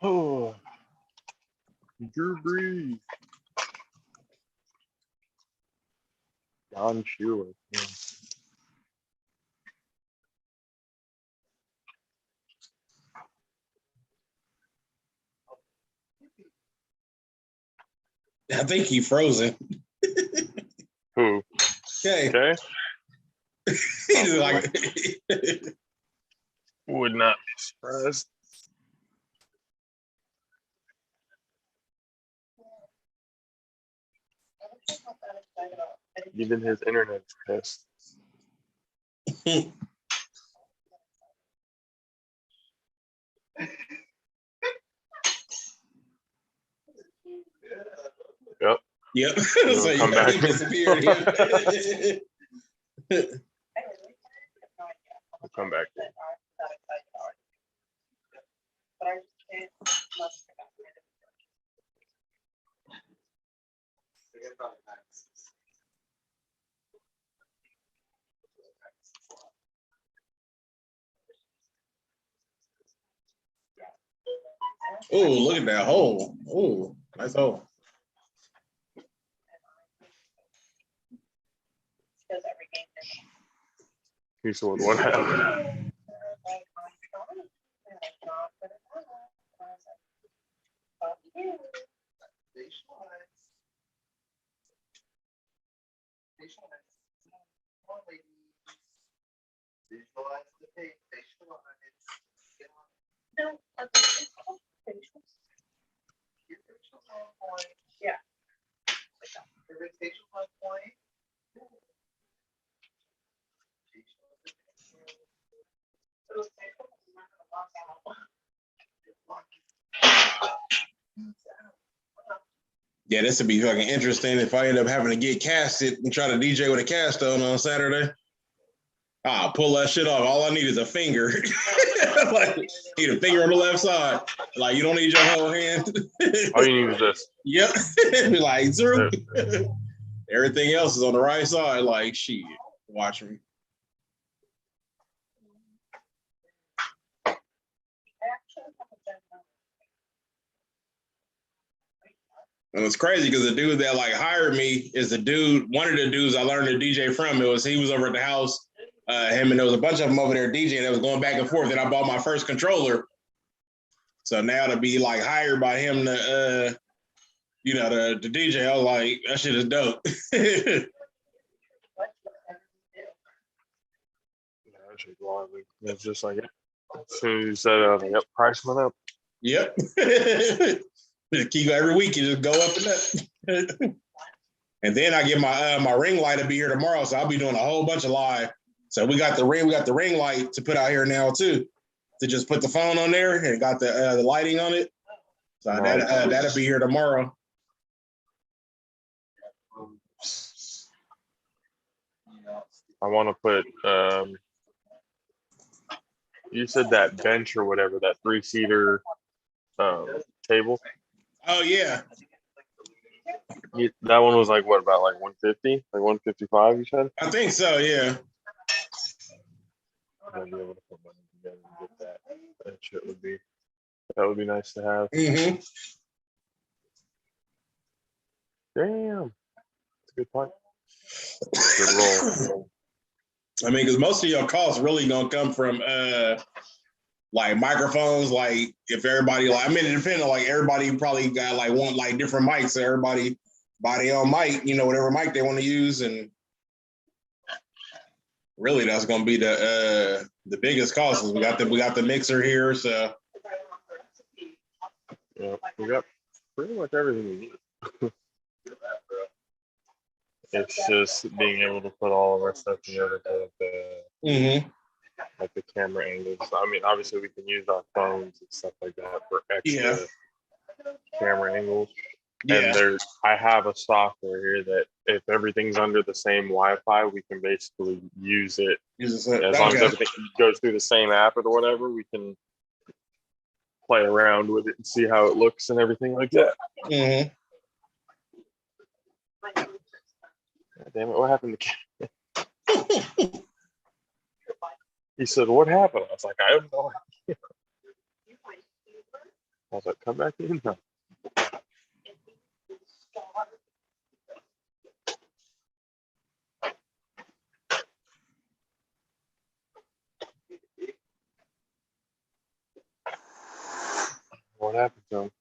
Oh, Drew Brees. Don Shula. Yeah. I think he frozen. Who? Okay. Okay. He's like, Would not be surprised. Even his internet's pissed. Yep. Yep. He'll So come yeah, back. he disappeared. I'll come back. Oh, look at that hole. Oh, nice hole. He said, what happened? Yeah, this would be fucking interesting if I end up having to get casted and try to DJ with a cast on Saturday. I'll pull that shit off. All I need is a finger. Like, need a finger on the left side. Like, you don't need your whole hand. All you need is this. Yep. Be like, zero. Everything else is on the right side. Like, shit. Watch me. And it's crazy because the dude that like hired me is the dude, one of the dudes I learned to DJ from. He was over at the house. Him and there was a bunch of them over there DJing that was going back and forth. And I bought my first controller. So now to be like hired by him to the DJ, I was like, that shit is dope. It's just like, as soon as you said it, I was like, yep, price went up. Yep. Keep every week, you just go up and up. And then I get my ring light to be here tomorrow, so I'll be doing a whole bunch of live. So we got the ring light to put out here now too. To just put the phone on there and got the lighting on it. So Nice. that'll be here tomorrow. I want to put, you said that bench or whatever, that 3-seater table. Oh yeah. That one was like what, about like 150, like 155? You said? I think so. Yeah. I'd be able to put money together and get that. That shit would be nice to have. Mm-hmm. Damn, that's a good point. Good roll. I mean, because most of your costs really gonna come from like microphones. Like if everybody like, I mean, it depends on like everybody probably got like want like different mics. So everybody buy their own mic, whatever mic they want to use, and really that's gonna be the biggest cost. Is we got the mixer here, so Yeah, we got pretty much everything we need. It's just being able to put all of our stuff together to like the camera angles. I mean, obviously we can use our phones and stuff like that for extra camera angles. Yeah. And I have a software here that if everything's under the same Wi-Fi, we can basically use it. As long as everything goes through the same app or whatever, we can play around with it and see how it looks and everything like that. Mm-hmm. Damn it, what happened to He said, what happened? I was like, I have no idea. was like, come back in. No. What happened to him?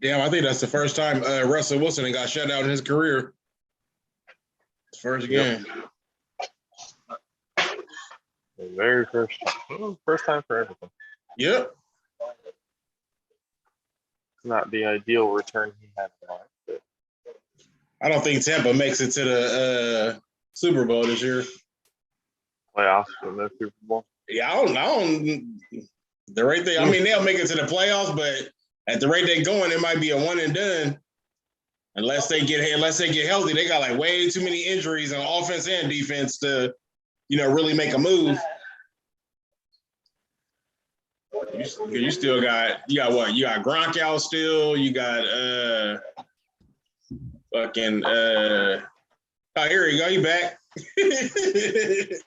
Damn, I think that's the first time Russell Wilson got shut out in his career. First game. The very first time. First time for everything. Yep. It's not the ideal return he had in life, but I don't think Tampa makes it to the Super Bowl this year. playoffs in the Super Bowl. Yeah, I don't. The rate they, I mean, they'll make it to the playoffs, but at the rate they're going, it might be a one and done. Unless they get healthy, they got like way too many injuries on offense and defense to, really make a move. You still got what? You got Gronk out still. You got fucking oh, here you go. You back? You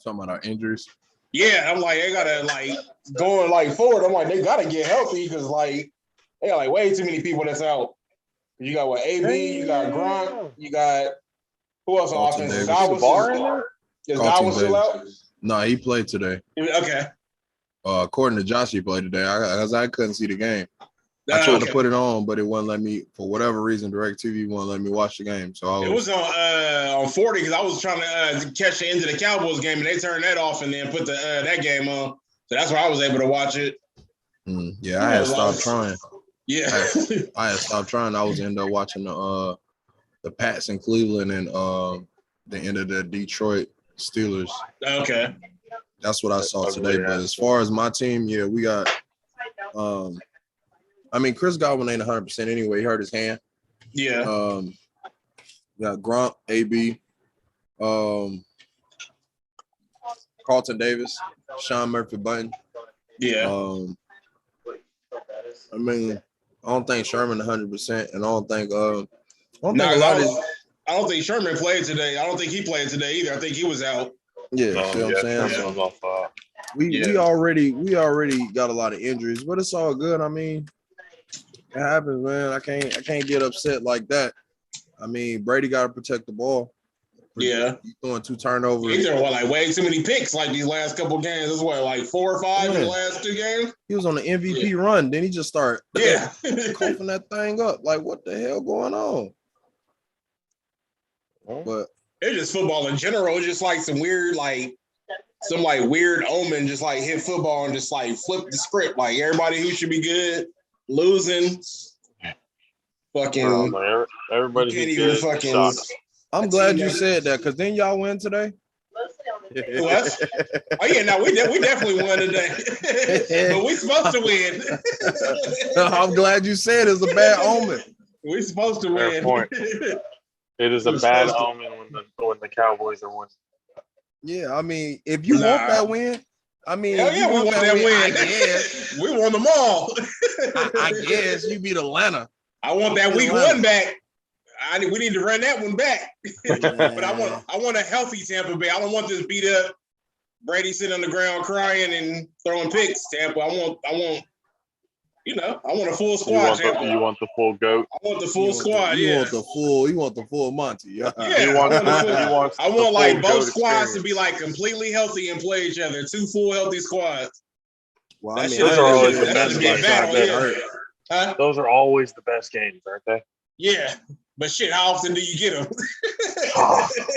talking about our injuries? Yeah, I'm like they gotta like going like forward. I'm like they gotta get healthy because like they got like way too many people that's out. You got what? AB, you got Gronk, you got who else on Carlton offense? Davis. Is Carlton Godwin still Davis. out? No, he played today. Okay. According to Josh, he played today. I couldn't see the game. I tried to put it on, but it wouldn't let me, for whatever reason, DirecTV wouldn't let me watch the game. So it was on 40 because I was trying to catch the end of the Cowboys game and they turned that off and then put the that game on. So that's why I was able to watch it. Yeah, I had stopped trying. Yeah, I had stopped trying. I was end up watching the Pats in Cleveland and the end of the Detroit Steelers. Okay. That's what I saw today. But as far as my team, yeah, we got I mean, Chris Godwin ain't 100% anyway. He hurt his hand. Yeah. We got Gronk, AB, Carlton Davis, Sean Murphy Button. Yeah. I mean, I don't think Sherman 100%, and I don't think I don't think Sherman played today. I don't think he played today either. I think he was out. Yeah, see what I'm saying? Sherman was off. We already got a lot of injuries, but it's all good. I mean, it happens, man. I can't get upset like that. I mean, Brady got to protect the ball. Yeah, he's throwing 2 turnovers. He's throwing like way too many picks like these last couple of games. That's what, like 4 or 5 in the last 2 games. He was on the MVP run. Then he just started coughing that thing up. Like, what the hell going on? But it's just football in general. It's just like some weird omen. Just like hit football and just like flip the script. Like everybody who should be good losing. Fucking everybody can't even fucking. sucks. I'm glad you said that because then y'all win today. What? Oh yeah, no, we definitely won today, but we supposed to win. I'm glad you said it's a bad omen. We supposed to win. Fair point. It is a bad omen when the Cowboys are winning. Yeah, I mean, if you want that win, I mean, hell yeah, we want that win. I guess we won them all. I guess you beat Atlanta. I want that week 1 back. We need to run that one back. But I want a healthy Tampa Bay. I don't want this beat up Brady sitting on the ground crying and throwing picks. Tampa. I want a full squad. You want the full goat. I want the full squad. You want the full Monty. Yeah. I want like both squads to be like completely healthy and play each other. 2 full healthy squads. Well, I mean, those are always the best. Those are always the best games, aren't they? Yeah. But shit, how often do you get them?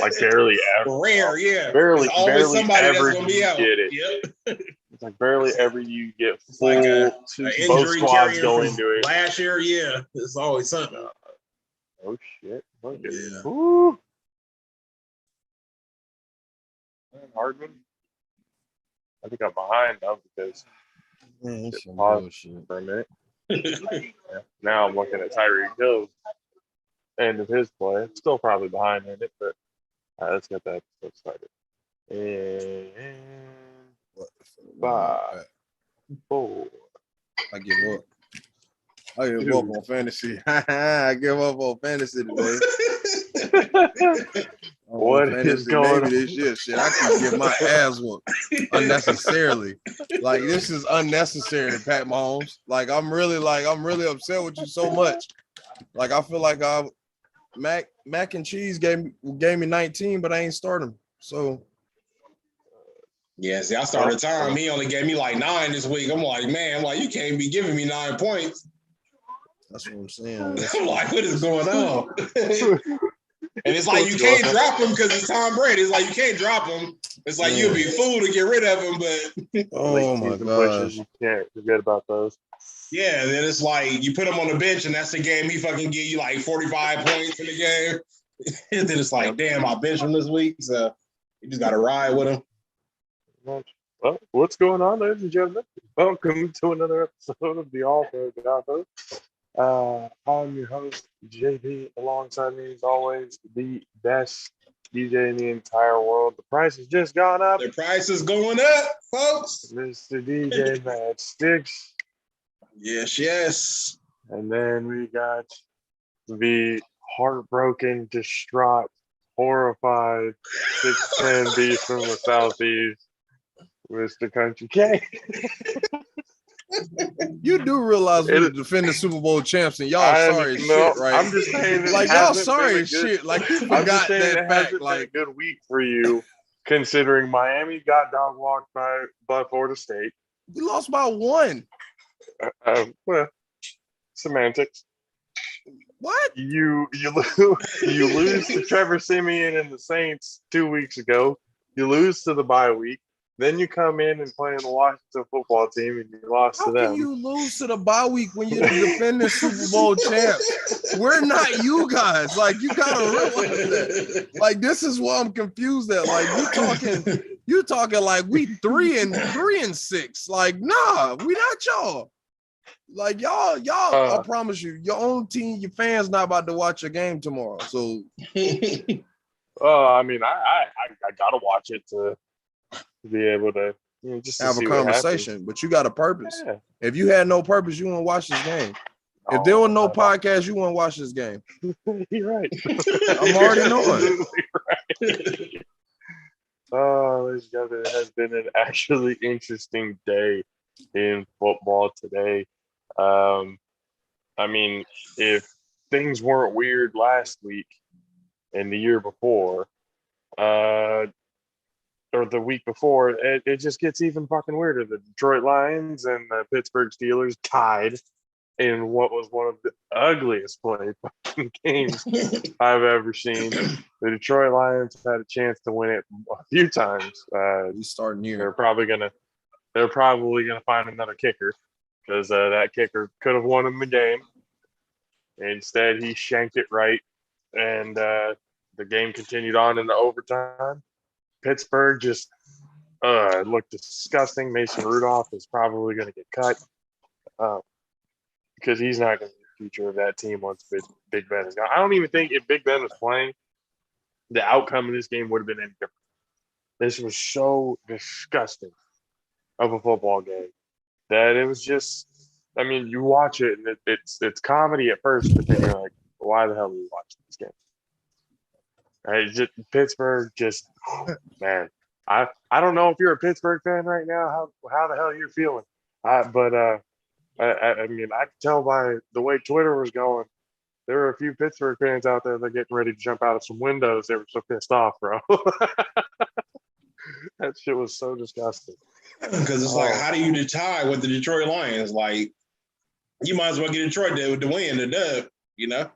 Like barely ever. Rare, yeah. Barely, always barely somebody ever that's gonna be out. Get it. Yep. It's like barely ever you get full like both squads going into it. Last year, yeah. It's always something. Oh shit. Yeah. Woo. Hardman. I think I'm behind though because Man, that's some Pause bullshit. for a minute. Yeah. Now I'm looking at Tyreek Hill's end of his play. Still probably behind in it, but let's get that episode started. And What? 5, 4. I give up. I give up on fantasy. I give up on fantasy today. What fantasy, is going maybe on? this year, shit. I can get my ass whooped unnecessarily. Like this is unnecessary, Pat Mahomes. Like I'm really upset with you so much. Like I feel like Mac and Cheese gave me 19, but I ain't start him. So yeah, see, I started Tom. He only gave me like 9 this week. I'm like, man, like you can't be giving me 9 points. that's what I'm saying. I'm like, what is going on? And it's like you can't drop him because it's Tom Brady. It's like you can't drop him. It's like you'd be fool to get rid of him, but oh my gosh, you can't forget about those. Yeah, then it's like you put him on the bench, and that's the game he fucking give you like 45 points in the game. And then it's like, damn, I bench him this week, so you just got to ride with him. Well, what's going on, ladies and gentlemen? Welcome to another episode of the All for JAFFO. I'm your host, JB. Alongside me, as always, the best DJ in the entire world. The price has just gone up. The price is going up, folks. Mr. DJ Mad Sticks. Yes. And then we got the heartbroken, distraught, horrified 6'10" beast from the Southeast, Mr. Country K. You do realize we're the defending Super Bowl champs, and y'all sorry as shit, right? I'm just saying, like y'all sorry as shit. Like you forgot that fact. Like a good week for you, considering Miami got dog walked by Florida State. We lost by 1. Well, semantics. What? You lose to Trevor Siemian and the Saints 2 weeks ago. You lose to the bye week. Then you come in and play in the Washington football team and you lost to them. How can you lose to the bye week when you're the defending Super Bowl champs? We're not you guys. Like you gotta realize that. Like this is what I'm confused at. Like you talking like we 3 and 6. Like nah, we not y'all. Like y'all. I promise you, your own team, your fans not about to watch your game tomorrow. So, I mean, I gotta watch it to be able to just to have a conversation. But you got a purpose. Yeah. If you had no purpose, you wouldn't watch this game. If there was no podcast, you wouldn't watch this game. You're right. I'm already knowing. Right. Oh, ladies and gentlemen, it has been an actually interesting day in football today. I mean, if things weren't weird last week and the year before, or the week before, it just gets even fucking weirder. The Detroit Lions and the Pittsburgh Steelers tied in what was one of the ugliest play fucking games I've ever seen. The Detroit Lions had a chance to win it a few times. You starting here? They're probably gonna find another kicker because that kicker could have won them the game. Instead, he shanked it right, and the game continued on into overtime. Pittsburgh just looked disgusting. Mason Rudolph is probably going to get cut because he's not going to be the future of that team once Big Ben is gone. I don't even think if Big Ben was playing, the outcome of this game would have been any different. This was so disgusting of a football game that it was just, I mean, you watch it and it's comedy at first, but then you're like, why the hell are we watching this game? Pittsburgh just, man. I don't know if you're a Pittsburgh fan right now, how the hell you're feeling. But I mean, I could tell by the way Twitter was going, there were a few Pittsburgh fans out there that are getting ready to jump out of some windows. They were so pissed off, bro. That shit was so disgusting. Because it's like, how do you tie with the Detroit Lions? Like, you might as well get Detroit to win the dub, you know?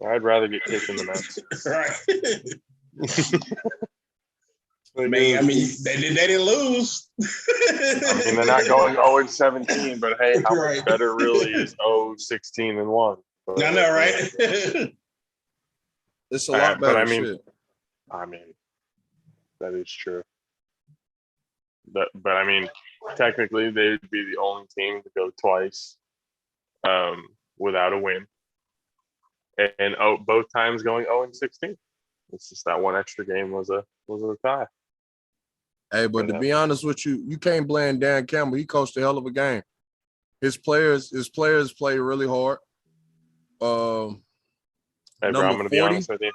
I'd rather get kicked in the nuts. Right. I mean, they didn't lose. I mean, they're not going 0-17, but hey, how much better really is 0-16-1? I know, right? It's a lot better. I mean, that is true. But I mean, technically they'd be the only team to go twice without a win. And both times going 0-16. It's just that one extra game was a tie. Hey, but to be honest with you, you can't blame Dan Campbell. He coached a hell of a game. His players play really hard. Hey, bro, I'm going to be honest with you.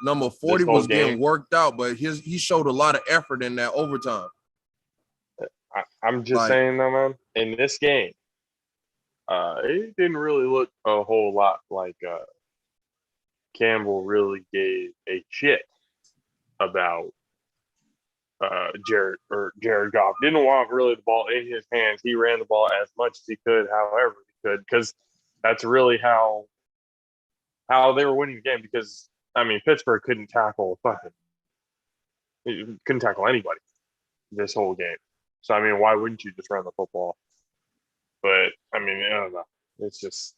Number 40 was getting game, worked out, but he showed a lot of effort in that overtime. I'm just saying, though, man, in this game, it didn't really look a whole lot like Campbell really gave a shit about Jared Goff. Didn't want really the ball in his hands. He ran the ball as much as he could, however he could, because that's really how they were winning the game. Because I mean, Pittsburgh couldn't tackle anybody this whole game. So I mean, why wouldn't you just run the football? But I mean, I don't know. It's just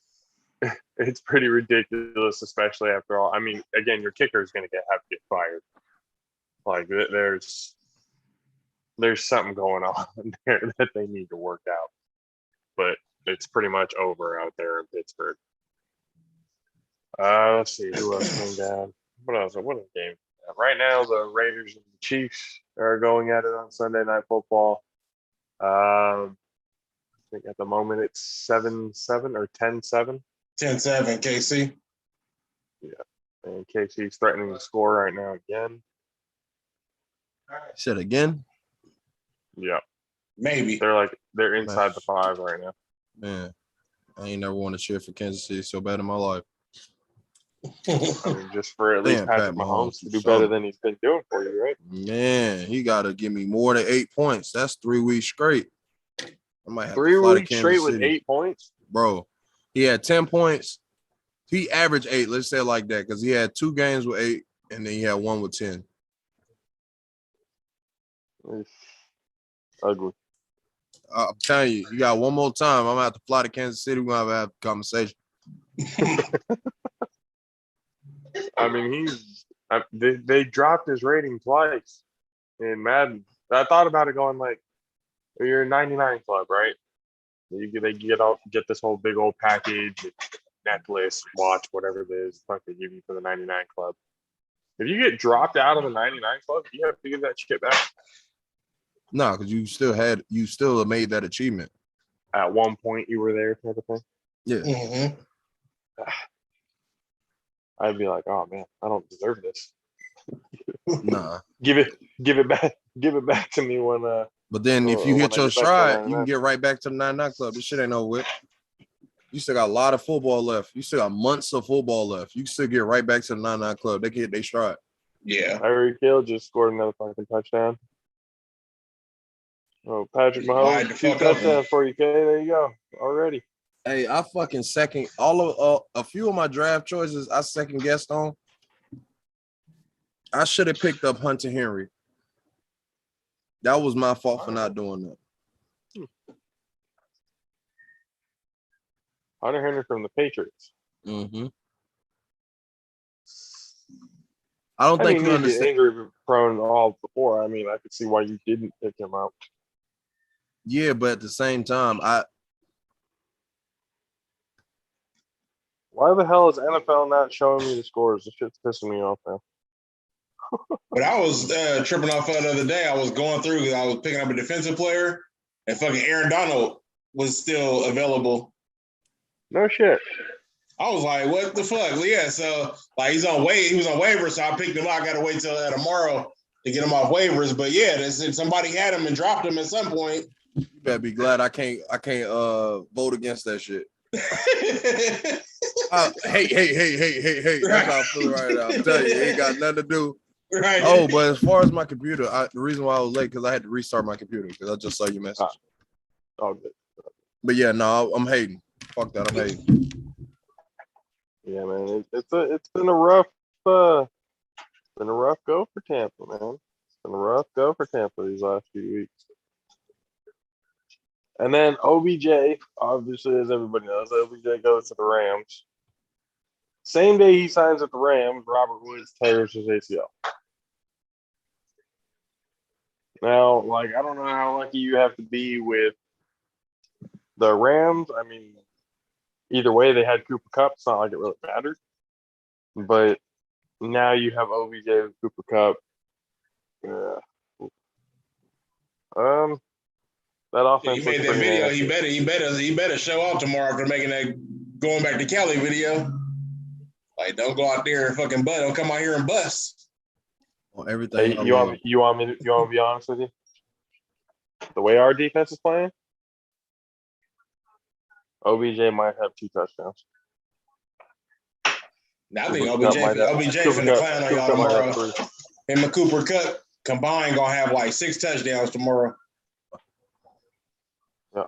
it's pretty ridiculous, especially after all. I mean, again, your kicker is going to have to get fired. Like there's something going on there that they need to work out. But it's pretty much over out there in Pittsburgh. Let's see who else came down. What else? What a game! Right now, the Raiders and the Chiefs are going at it on Sunday Night Football. I think at the moment it's 7-7 or 10-7. 10-7, KC. Yeah, and KC's threatening to score right now again. Said again? Yeah, maybe they're inside the 5 right now. Man, I ain't never want to cheer for Kansas City so bad in my life. I mean, just for at least Patrick Mahomes to do better than he's been doing for you, right? Man, he got to give me more than 8 points. That's 3 weeks straight. I might have 3 weeks straight with 8 points, bro. He had 10 points. He averaged 8. Let's say it like that, because he had 2 games with 8, and then he had 1 with 10. It's ugly. I'm telling you, you got one more time. I'm gonna have to fly to Kansas City. We're gonna have a conversation. I mean, they dropped his rating twice in Madden. I thought about it going like, you're a 99 club, right? They get this whole big old package, necklace, watch, whatever it is, fuck they give you for the 99 club. If you get dropped out of the 99 club, you have to give that shit back. No, because you still made that achievement. At one point, you were there, type of thing. Yeah. Mm-hmm. I'd be like, oh man, I don't deserve this. Nah. Give it back to me when. But then if you hit your stride, you can get right back to the 99 club. This shit ain't no whip. You still got a lot of football left. You still got months of football left. You can still get right back to the 99 club. They can hit their stride. Yeah. Tyreek Hill just scored another fucking touchdown. Oh, Patrick Mahomes, 2 touchdowns for you, Kay. There you go. Already. Hey, I fucking second a few of my draft choices I second guessed on. I should have picked up Hunter Henry. That was my fault for not doing that. Hunter Henry from the Patriots. Mm-hmm. I don't think you understand. Injury prone all before. I mean, I could see why you didn't pick him out. Yeah, but at the same time, why the hell is NFL not showing me the scores? This shit's pissing me off now. But I was tripping off the other day. I was going through because I was picking up a defensive player, and fucking Aaron Donald was still available. No shit. I was like, what the fuck? Yeah, so like he was on waivers, so I picked him up. I gotta wait till tomorrow to get him off waivers. But yeah, somebody had him and dropped him at some point. You better be glad I can't vote against that shit. Hey. Right. That's how I feel right now. I'm telling you, it ain't got nothing to do. Right. Oh, but as far as my computer, the reason why I was late because I had to restart my computer because I just saw your message. Oh, good. But yeah, no, I'm hating. Fuck that, I'm hating. Yeah, man, it's been a rough go for Tampa, man. It's been a rough go for Tampa these last few weeks. And then OBJ, obviously, as everybody knows, OBJ goes to the Rams. Same day he signs at the Rams, Robert Woods tears his ACL. Now, like, I don't know how lucky you have to be with the Rams. I mean, either way, they had Cooper Cup. It's not like it really mattered. But now you have OBJ and Cooper Cup. Yeah. That offense. He made that video. He better show out tomorrow after making that going back to Cali video. Like, don't go out there and fucking butt. Don't come out here and bust. On everything. Hey, you want me to be honest with you? The way our defense is playing, OBJ might have 2 touchdowns. Now I think OBJ finna clown on y'all tomorrow. Him and Cooper Cup combined gonna have like 6 touchdowns tomorrow. Yeah.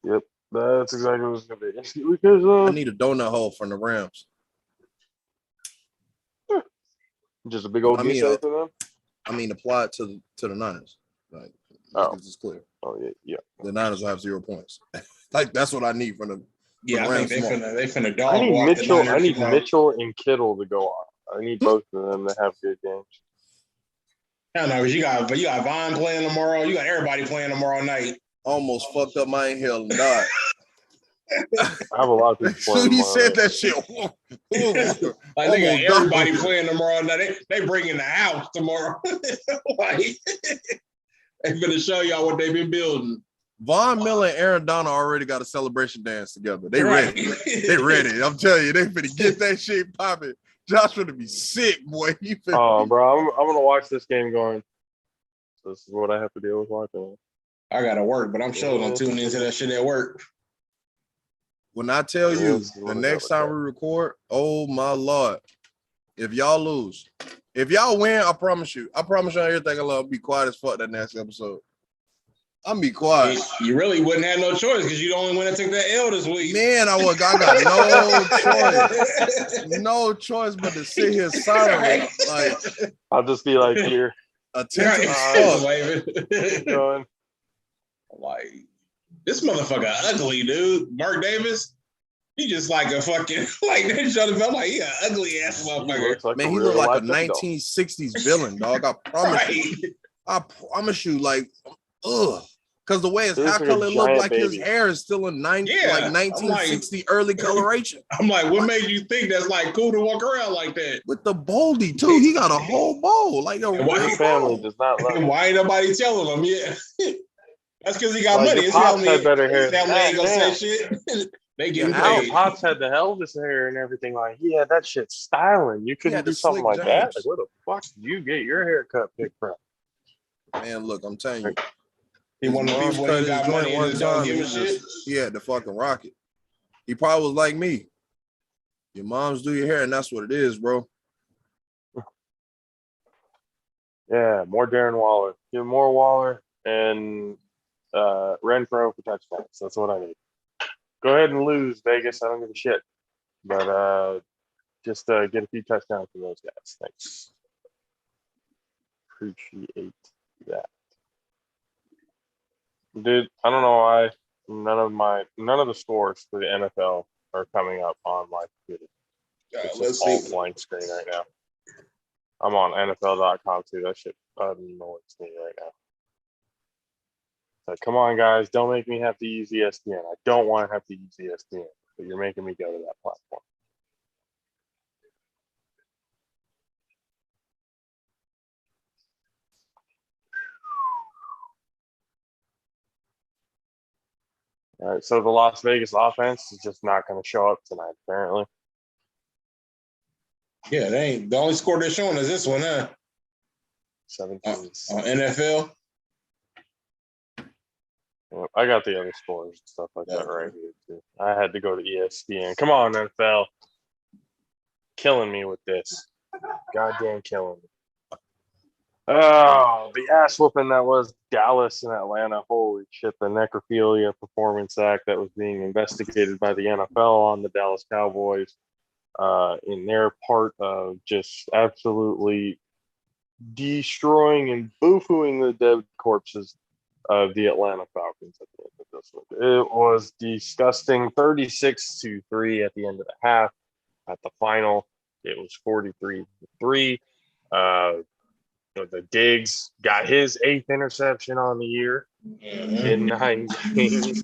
Yep, that's exactly what it's gonna be. Because I need a donut hole from the Rams. Just a big old for them. I mean, apply it to the Niners. Like, this is clear. Oh yeah. The Niners will have 0 points. Like, that's what I need from the. Yeah, I think they finna dog. I need Mitchell and Kittle to go off. I need both of them to have good games. I don't know, because you got Vaughn playing tomorrow. You got everybody playing tomorrow night. Almost fucked up my inhale and died. I have a lot of people playing. He said that shit. Like, they got everybody playing tomorrow night. They bringing the house tomorrow. Like, they gonna show y'all what they've been building. Von Miller and Aaron Donald already got a celebration dance together. They ready. They ready. I'm telling you, they finna get that shit popping. Josh finna be sick, boy. Oh, bro, I'm gonna watch this game going. So this is what I have to deal with watching. I gotta work, but I'm sure gonna tune into that shit at work. When I tell you, the next time we record, oh my Lord, if y'all lose, if y'all win, I promise you everything I'll be quiet as fuck that next episode. I'm be quiet. You really wouldn't have no choice because you the only one that took that L this week. Man, I got no choice but to sit here silently. Like, I'll just be like here, attentive going. Like, this motherfucker ugly, dude. Mark Davis, he just like a fucking like they showed him. I'm like, he an ugly ass motherfucker. Like man, he looked like a 1960s villain, dog. I promise you. I promise you, like, ugh. Because the way his hair color looked like his hair is still in 1960 early coloration. I'm like, what made you think that's like cool to walk around like that? With the boldy too, he got a whole bowl. Like a his family does not love him. Why ain't nobody telling him? Yeah, that's because he got money. His pops had better hair. Ain't gonna say shit. They get paid. Pops had the Elvis hair and everything. Like, he had that shit styling. You couldn't do something like that. Like, where the fuck did you get your haircut picked from? Man, look, I'm telling you. He wanted to be when he got money and don't give a shit. He had the fucking rocket. He probably was like me. Your moms do your hair, and that's what it is, bro. Yeah, more Darren Waller. Give more Waller and Renfro for touchdowns. That's what I need. Go ahead and lose, Vegas. I don't give a shit. But just get a few touchdowns from those guys. Thanks. Appreciate that. Dude, I don't know why none of the scores for the NFL are coming up on my computer. It's all blank screen right now. I'm on NFL.com too. That shit annoys me right now. Like, come on, guys, don't make me have to use ESPN. I don't want to have to use ESPN, but you're making me go to that platform. All right, so the Las Vegas offense is just not going to show up tonight, apparently. Yeah, the only score they're showing is this one, huh? 17. On NFL. I got the other scores and stuff like that right here too. I had to go to ESPN. Come on, NFL. Killing me with this. Goddamn killing me. Oh, the ass whooping that was Dallas and Atlanta. Holy shit, the necrophilia performance act that was being investigated by the NFL on the Dallas Cowboys in their part of just absolutely destroying and boo-fooing the dead corpses of the Atlanta Falcons at the end of this one. It was disgusting. 36-3 at the end of the half. At the final, it was 43-3. The Diggs got his 8th interception on the year in 9 games.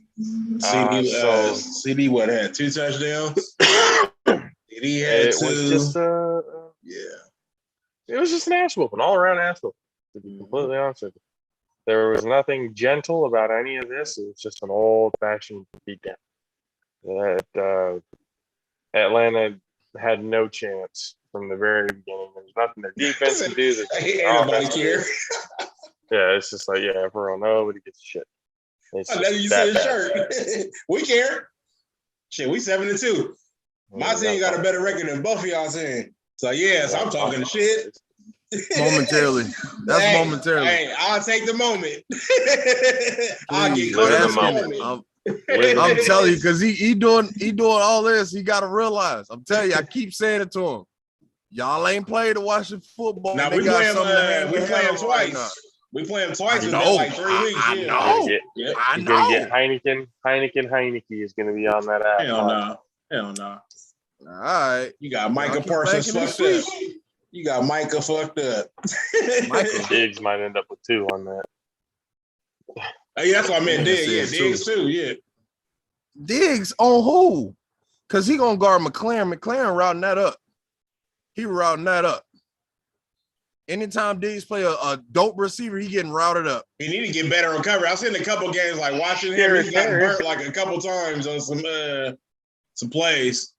CD what had 2 touchdowns? CD had it 2. Was just it was just an ass whooping, all around ass whooping, to be completely honest with you. There was nothing gentle about any of this. It was just an old-fashioned beatdown. Atlanta had no chance from the very beginning. There's nothing their defense can do. Ain't nobody care. Yeah, it's just like, yeah, for real, nobody gives a shit. I know you see the shirt. We care. Shit, we 7-2. My team got a better record than both of y'all team. So yes, I'm talking shit. Momentarily. That's momentarily. Hey, I'll take the moment. I'll get caught in the moment. I'm telling you, because he doing all this. He got to realize. I'm telling you, I keep saying it to him. Y'all ain't played to watch the football. Now we play him twice. We play him twice in like 3 weeks. I know. He's gonna get Heineken. Heineke is gonna be on that app. Hell no. All right. You got Micah Parsons fucked up. You got Micah fucked up. Diggs might end up with 2 on that. Hey, that's what I meant. Diggs too. Yeah. Diggs on who? Because he gonna guard McLaren. McLaren routing that up. He routing that up. Anytime Diggs play a dope receiver, he getting routed up. He need to get better on cover. I've seen a couple games like watching him. He's got burnt like a couple times on some plays.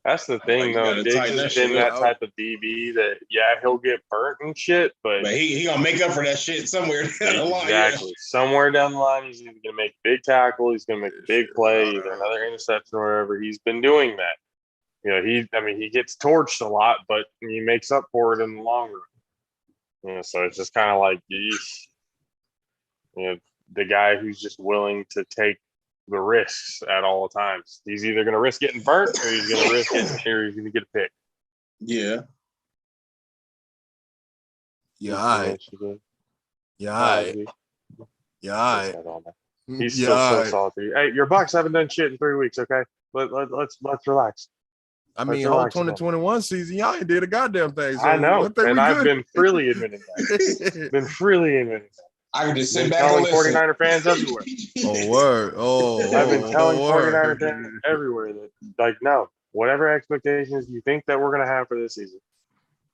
That's the thing, though. Diggs has been that type of DB that, he'll get burnt and shit, but he gonna make up for that shit somewhere down the line. Exactly. Yeah. Somewhere down the line, he's either gonna make a big tackle, he's gonna make a big play, either another interception or whatever. He's been doing that. He gets torched a lot, but he makes up for it in the long run. So it's just kind of like, the guy who's just willing to take the risks at all times. He's either going to risk getting burnt or he's going to get a pick. Yeah. Yeah. He's so salty. Hey, your Bucks haven't done shit in 3 weeks. Okay, let's relax. I mean, whole 2021 season, y'all ain't did a goddamn thing. So I know, and I've been freely admitting that. I can just sit back and listen. 49er fans everywhere. I've been telling 49er fans everywhere that, no, whatever expectations you think that we're going to have for this season.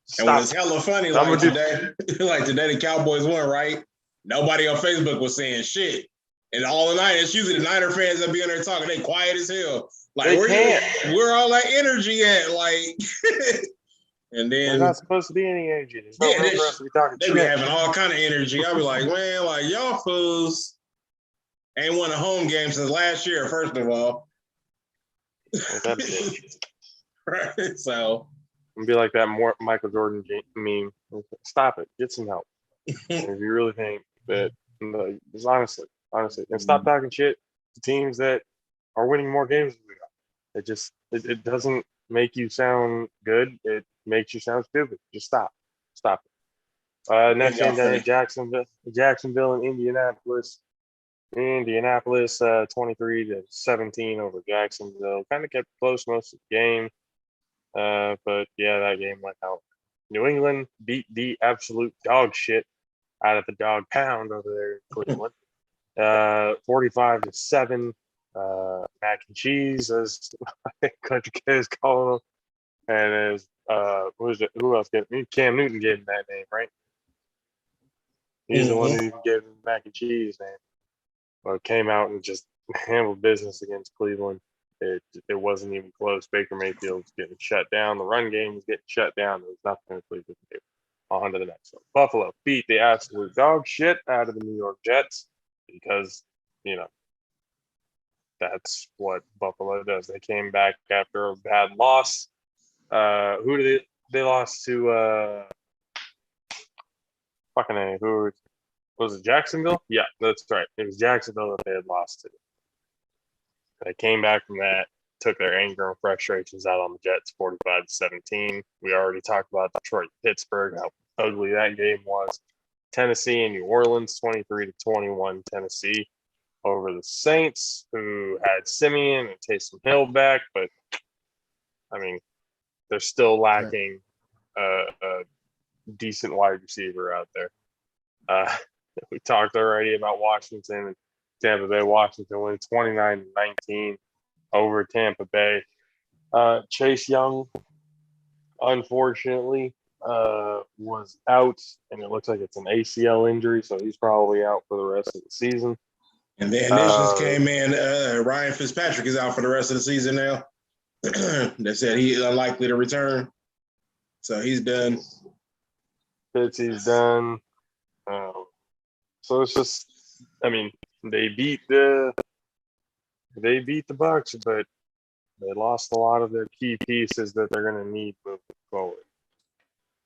Stop. And when it's hella funny, like today, the Cowboys won, right? Nobody on Facebook was saying shit. And all the night, it's usually the Niner fans that be in there talking. They quiet as hell. Like, where all that energy at? Like, and then there's not supposed to be any energy. There's no room for us to be talking shit. They be having all kind of energy. I'll be like, man, like y'all fools ain't won a home game since last year. First of all, right? So I'm gonna be like that more Michael Jordan meme. Stop it. Get some help. If you really think that, just honestly, and stop talking shit to teams that are winning more games than we are. It doesn't make you sound good. It makes you sound stupid. Just stop it. Next game down in Jacksonville and Indianapolis. 23-17 over Jacksonville. Kind of kept close most of the game. But that game went out. New England beat the absolute dog shit out of the dog pound over there in Cleveland. 45-7. Mac and cheese, as Country K is calling them. And as who else getting Cam Newton getting that name, right? He's the one who even gave him mac and cheese name. Well, came out and just handled business against Cleveland. It wasn't even close. Baker Mayfield was getting shut down. The run game was getting shut down. There was nothing Cleveland could do. On to the next one. Buffalo beat the absolute dog shit out of the New York Jets because, that's what Buffalo does. They came back after a bad loss. Who did they lost to? Fucking A. Who was it? Jacksonville? Yeah, that's right. It was Jacksonville that they had lost to. They came back from that, took their anger and frustrations out on the Jets, 45-17. We already talked about Detroit, Pittsburgh, how ugly that game was. Tennessee and New Orleans, 23-21. Tennessee over the Saints, who had Simeon and Taysom Hill back, but I mean, they're still lacking a decent wide receiver out there. We talked already about Washington and Tampa Bay. Washington wins 29-19 over Tampa Bay. Chase Young, unfortunately, was out, and it looks like it's an ACL injury, so he's probably out for the rest of the season. And the additions came in. Ryan Fitzpatrick is out for the rest of the season now. They said he's unlikely to return, so he's done. He's done. So it's just, I mean, they beat the Bucks, but they lost a lot of their key pieces that they're going to need moving forward.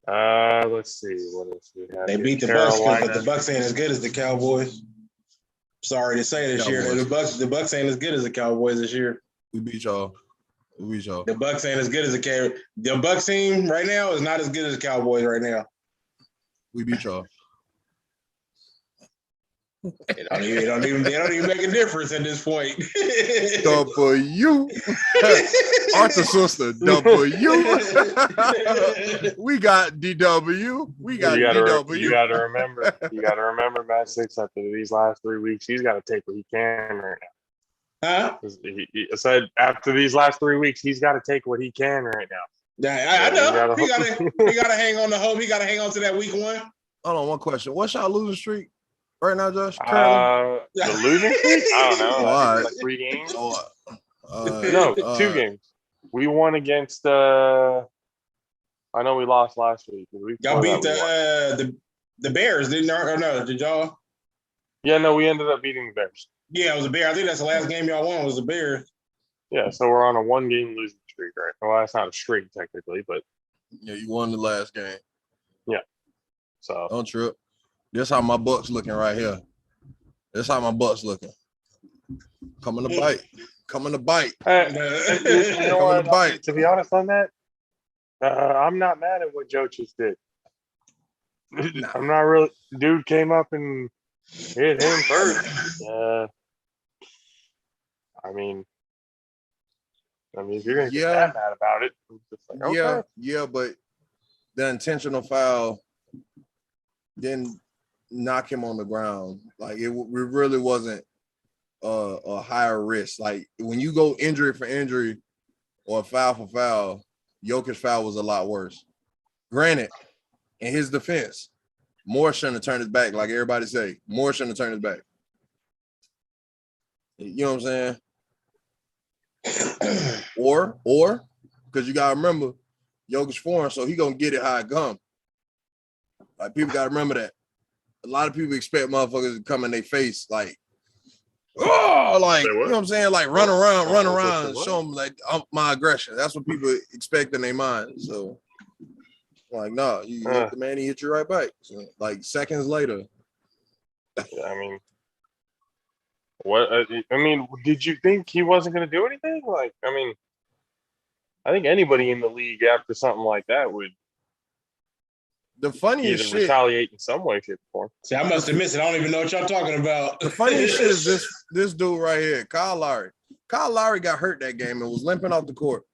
Let's see what else we have. They beat the Bucks, but the Bucks ain't as good as the Cowboys. Sorry to say this year, the Bucks ain't as good as the Cowboys this year. We beat y'all. The Bucks ain't as good as the Cowboys. The Bucks team right now is not as good as the Cowboys right now. We beat y'all. They don't even make a difference at this point. W. Arthur sister, W. We got DW. We got DW. You got to remember, Matt Six, after these last 3 weeks, he's got to take what he can right now. Huh? He said after these last 3 weeks, he's got to take what he can right now. Yeah, I know. He got to hang on the hope. He got to hang on to that week one. Hold on, one question. What's y'all losing streak right now, Josh? The losing streak? I don't know. All right. Like 3 games? No, 2 games. We won against. I know we lost last week. Y'all beat the Bears, didn't y'all? Or no, did y'all? Yeah, no, we ended up beating the Bears. Yeah, it was the Bears. I think that's the last game y'all won was the Bears. Yeah, so we're on a 1-game losing streak, right? Well, that's not a streak technically, but yeah, you won the last game. Yeah. So don't trip. This how my Bucks looking right here. This how my Bucks looking. Coming to bite. Coming to bite. You know what? To bite. To be honest on that, I'm not mad at what Joe just did. Nah. I'm not really. Dude came up and hit him first. I mean, if you're gonna get that mad about it, just like, okay. Yeah, but the intentional foul didn't knock him on the ground. Like it really wasn't a higher risk. Like when you go injury for injury or foul for foul, Jokic's foul was a lot worse. Granted, in his defense, Moore shouldn't have turned his back. Like everybody say, Moore shouldn't have turned his back. You know what I'm saying? Or because you gotta remember, Jokic's foreign, so he gonna get it how it come. Like people gotta remember that. A lot of people expect motherfuckers to come in their face like, oh, like you know what I'm saying, like run around, and show them like my aggression. That's what people expect in their mind. So, like, no, you hit the man, he hit you right back. So, like seconds later. I mean, what? I mean, did you think he wasn't going to do anything? Like, I mean, I think anybody in the league after something like that would. The funniest shit, retaliate in some way, shape, or form. See, I must have missed it. I don't even know what y'all talking about. The funniest shit is this dude right here, Kyle Lowry. Kyle Lowry got hurt that game and was limping off the court.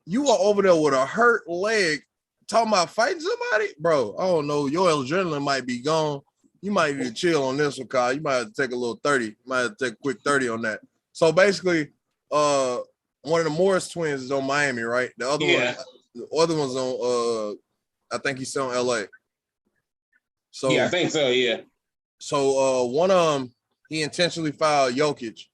You are over there with a hurt leg, talking about fighting somebody, bro. I don't know. Your adrenaline might be gone. You might need to chill on this one, Kyle. You might have to take a little 30. You might have to take a quick 30 on that. So basically, one of the Morris twins is on Miami, right? The other one's on I think he's still in LA. So yeah, I think so. Yeah. So one of them, he intentionally fouled Jokic,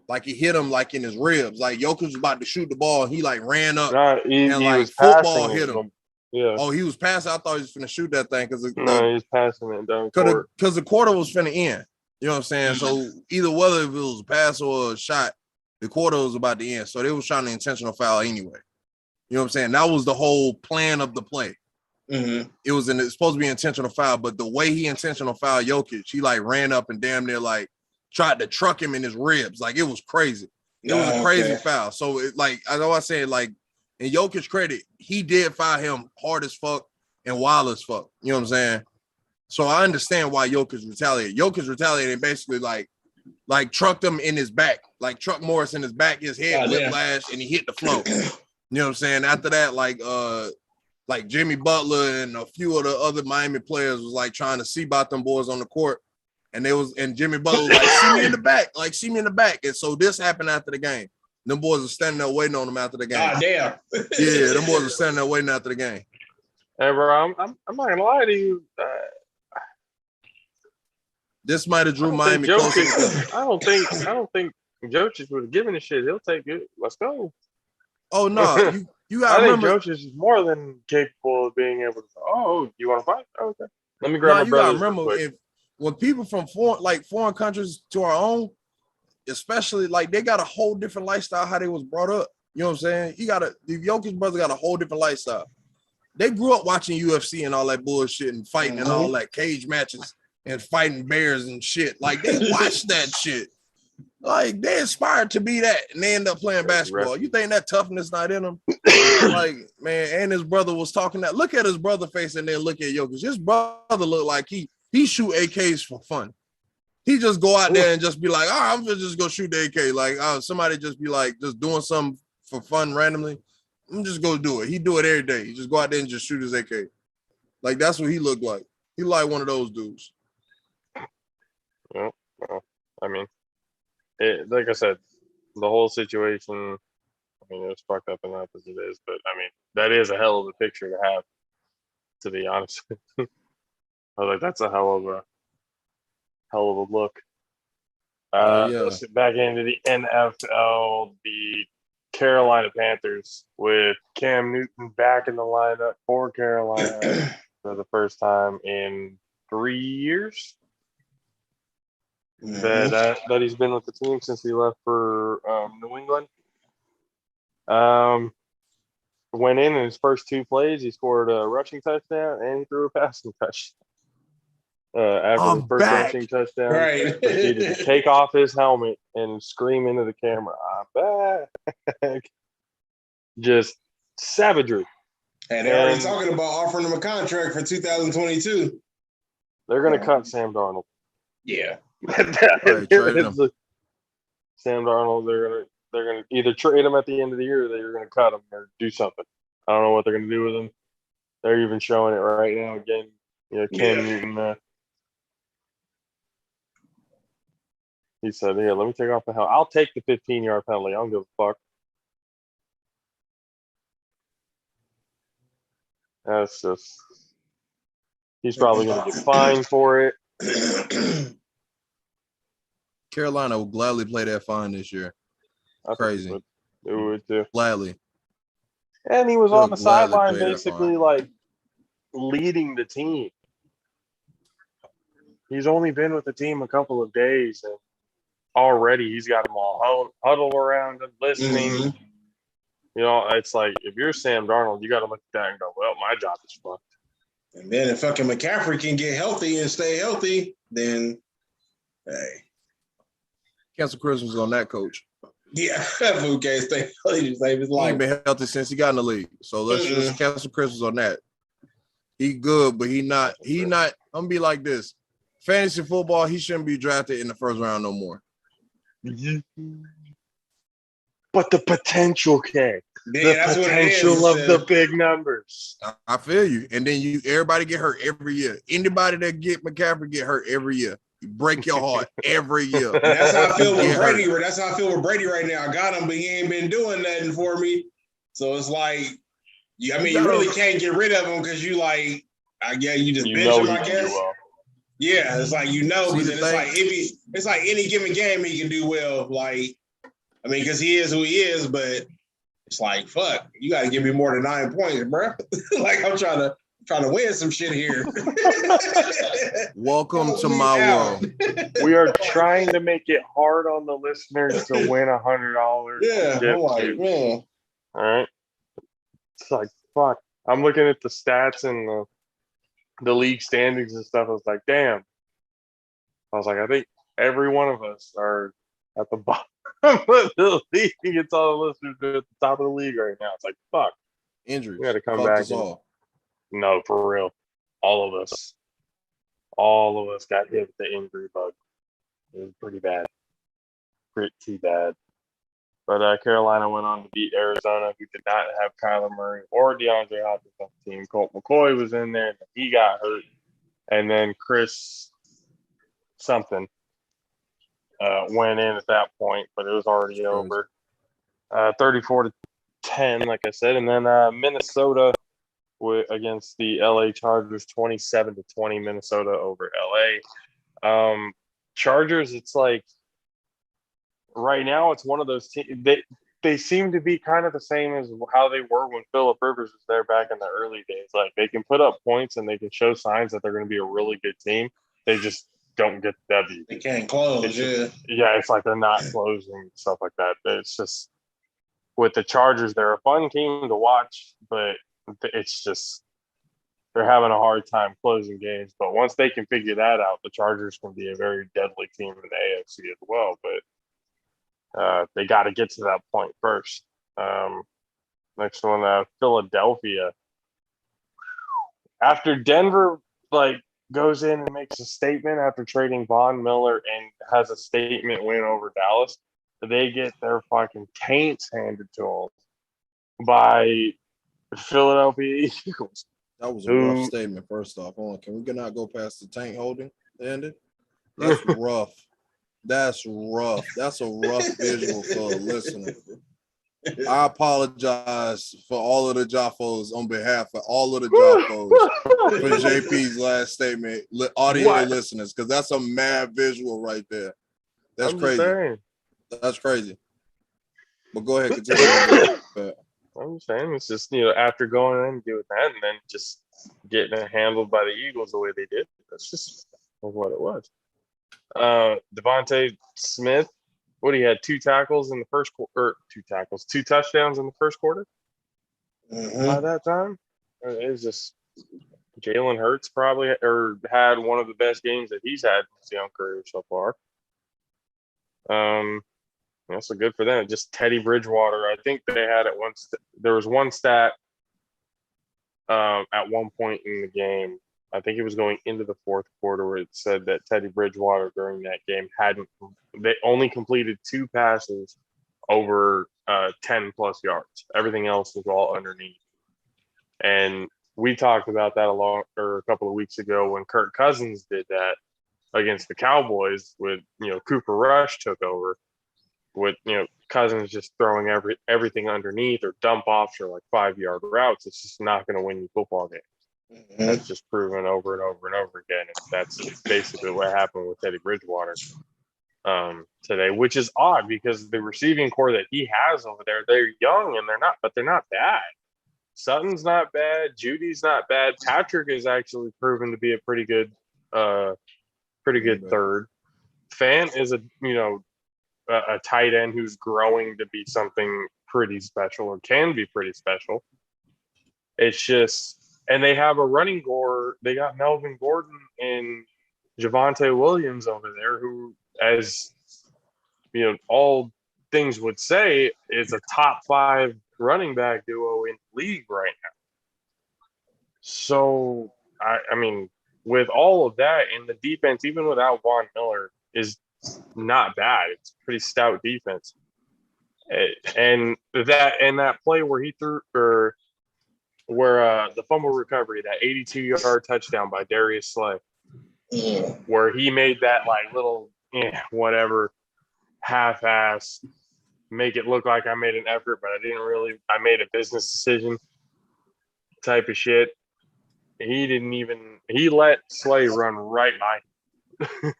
like he hit him like in his ribs. Like Jokic was about to shoot the ball, and he like ran up and like football hit him. Yeah. Oh, he was passing. I thought he was finna shoot that thing because he was passing it down court. Because the quarter was finna end. You know what I'm saying? So either whether if it was a pass or a shot, the quarter was about to end. So they was trying to intentional foul anyway. You know what I'm saying? That was the whole plan of the play. Mm-hmm. It's supposed to be intentional foul, but the way he intentional foul Jokic, he like ran up and damn near like tried to truck him in his ribs. Like it was crazy. It was a crazy foul. So it like I know I said like in Jokic's credit, he did foul him hard as fuck and wild as fuck. You know what I'm saying? So I understand why Jokic retaliated. Jokic retaliated basically like trucked him in his back, like truck Morris in his back, his head whiplash, and he hit the floor. You know what I'm saying? After that, like like Jimmy Butler and a few of the other Miami players was like trying to see about them boys on the court. And Jimmy Butler was like, see me in the back, like see me in the back. And so this happened after the game. Them boys are standing there waiting on them after the game. God damn. Yeah, them boys are standing there waiting after the game. Hey, bro, I'm not gonna lie to you. This might have drew I Miami closer. I don't think Jokic would have given a shit. He'll take it. Let's go. Oh no, you gotta I think remember. Jokic is more than capable of being able to. Oh, you want to fight? Okay. Let me No, grab my you gotta brothers. remember when people from foreign countries to our own, especially like they got a whole different lifestyle how they was brought up. You know what I'm saying? The Jokic brothers got a whole different lifestyle. They grew up watching UFC and all that bullshit and fighting and all that cage matches and fighting bears and shit. Like they watched that shit. Like they aspired to be that and they end up playing basketball. You think that toughness not in them? Like, man, and his brother was talking that. Look at his brother face and then look at Jokic. His brother look like he shoot AKs for fun. He just go out there and just be like, I'm gonna just go shoot the AK. Like somebody just be like just doing something for fun randomly. I'm just gonna do it. He do it every day. He just go out there and just shoot his AK. Like that's what he looked like. He like one of those dudes. Well, I mean, like I said, the whole situation. I mean, it was fucked up enough as it is, but I mean, that is a hell of a picture to have. To be honest, I was like, that's a hell of a look. Yeah. Let's get back into the NFL. The Carolina Panthers with Cam Newton back in the lineup for Carolina for the first time in 3 years. That he's been with the team since he left for New England. Went in his first 2 plays. He scored a rushing touchdown and he threw a passing touchdown. After the first rushing touchdown, right. proceeded to take off his helmet and scream into the camera, "I'm back!" Just savagery. And they're already talking about offering him a contract for 2022. They're going to cut Sam Darnold. Yeah. Sam Darnold. They're gonna either trade him at the end of the year or they're gonna cut him or do something. I don't know what they're gonna do with him. They're even showing it right now again. Cam Newton. He said, "Here, let me take off the helmet. I'll take the 15-yard penalty. I don't give a fuck." That's just. He's probably gonna get fined for it. Carolina will gladly play that fine this year. Crazy. They would too. Gladly. And he was on the sideline basically like leading the team. He's only been with the team a couple of days and already he's got them all huddled around him, listening. Mm-hmm. It's like if you're Sam Darnold, you got to look at that and go, well, my job is fucked. And then if fucking McCaffrey can get healthy and stay healthy, then, hey. Cancel Christmas on that coach. Yeah, who can't stay healthy to save his life. He ain't been healthy since he got in the league. So let's just cancel Christmas on that. He good, but he not. I'm gonna be like this. Fantasy football, he shouldn't be drafted in the first round no more. But the potential, K. The potential of the big numbers. I feel you. And then everybody get hurt every year. Anybody that get McCaffrey get hurt every year. You break your heart every year. And that's how I feel with Brady. That's how I feel with Brady right now. I got him, but he ain't been doing nothing for me. So it's like, you really can't get rid of him because you just bench him, I guess. Well. Yeah, it's like but then it's like any given game he can do well. Because he is who he is, but it's like, fuck, you got to give me more than 9 points, bro. I'm trying to win some shit here. Welcome to my world. We are trying to make it hard on the listeners to win $100. Yeah, I'm like, man. All right. It's like, fuck. I'm looking at the stats and the league standings and stuff. I was like, damn. I was like, I think every one of us are at the bottom of the league. It's all the listeners at the top of the league right now. It's like, fuck. Injuries. We got to come back. No, for real. All of us got hit with the injury bug. It was pretty bad. Pretty bad. But Carolina went on to beat Arizona, who did not have Kyler Murray or DeAndre Hopkins on the team. Colt McCoy was in there. He got hurt. And then Chris something went in at that point, but it was already over. 34-10, like I said. And then Minnesota against the LA Chargers, 27-20, Minnesota over LA. Chargers, it's like right now it's one of those teams. They seem to be kind of the same as how they were when Phillip Rivers was there back in the early days. Like they can put up points and they can show signs that they're going to be a really good team. They just don't get the W. They can't close, yeah, it's like they're not closing and stuff like that. It's just with the Chargers, they're a fun team to watch, but it's just they're having a hard time closing games. But once they can figure that out, the Chargers can be a very deadly team in the AFC as well. But they got to get to that point first. Next one, Philadelphia. After Denver goes in and makes a statement after trading Von Miller and has a statement win over Dallas, they get their fucking taints handed to them by Philadelphia Eagles. That was a rough statement. First off, hold on, can we not go past the tank holding ended? That's rough. That's rough. That's a rough visual for a listener. I apologize for all of the JAFFOs on behalf of all of the JAFFOs for JP's last statement, audio listeners, because that's a mad visual right there. That's crazy. That's crazy. But go ahead, continue. I'm just saying, it's just, after going in and doing that and then just getting it handled by the Eagles the way they did, that's just what it was. Devontae Smith, he had 2 tackles in the first quarter, 2 touchdowns in the first quarter. By that time, it was just Jalen Hurts probably had one of the best games that he's had in his young career so far. So good for them. Just Teddy Bridgewater. I think they had it once. There was one stat at one point in the game. I think it was going into the fourth quarter where it said that Teddy Bridgewater during that game they only completed 2 passes over 10 plus yards. Everything else was all underneath. And we talked about that a couple of weeks ago when Kirk Cousins did that against the Cowboys with, Cooper Rush took over with, Cousins just throwing everything underneath or dump offs or 5-yard routes. It's just not going to win you football games. That's just proven over and over and over again. And that's basically what happened with Teddy Bridgewater today, which is odd because the receiving core that he has over there, they're young and they're not bad. Sutton's not bad. Judy's not bad. Patrick is actually proven to be a pretty good third. Fant is a tight end who's growing to be something pretty special or can be pretty special. It's just, and they have a running core. They got Melvin Gordon and Javonte Williams over there, who, as all things would say, is a top 5 running back duo in the league right now. So, I mean, with all of that, and the defense, even without Von Miller, is not bad. It's a pretty stout defense. And that play where he threw, or where the fumble recovery, that 82-yard touchdown by Darius Slay, where he made that little whatever half-ass, make it look like I made an effort, but I didn't really. I made a business decision type of shit. He let Slay run right by him.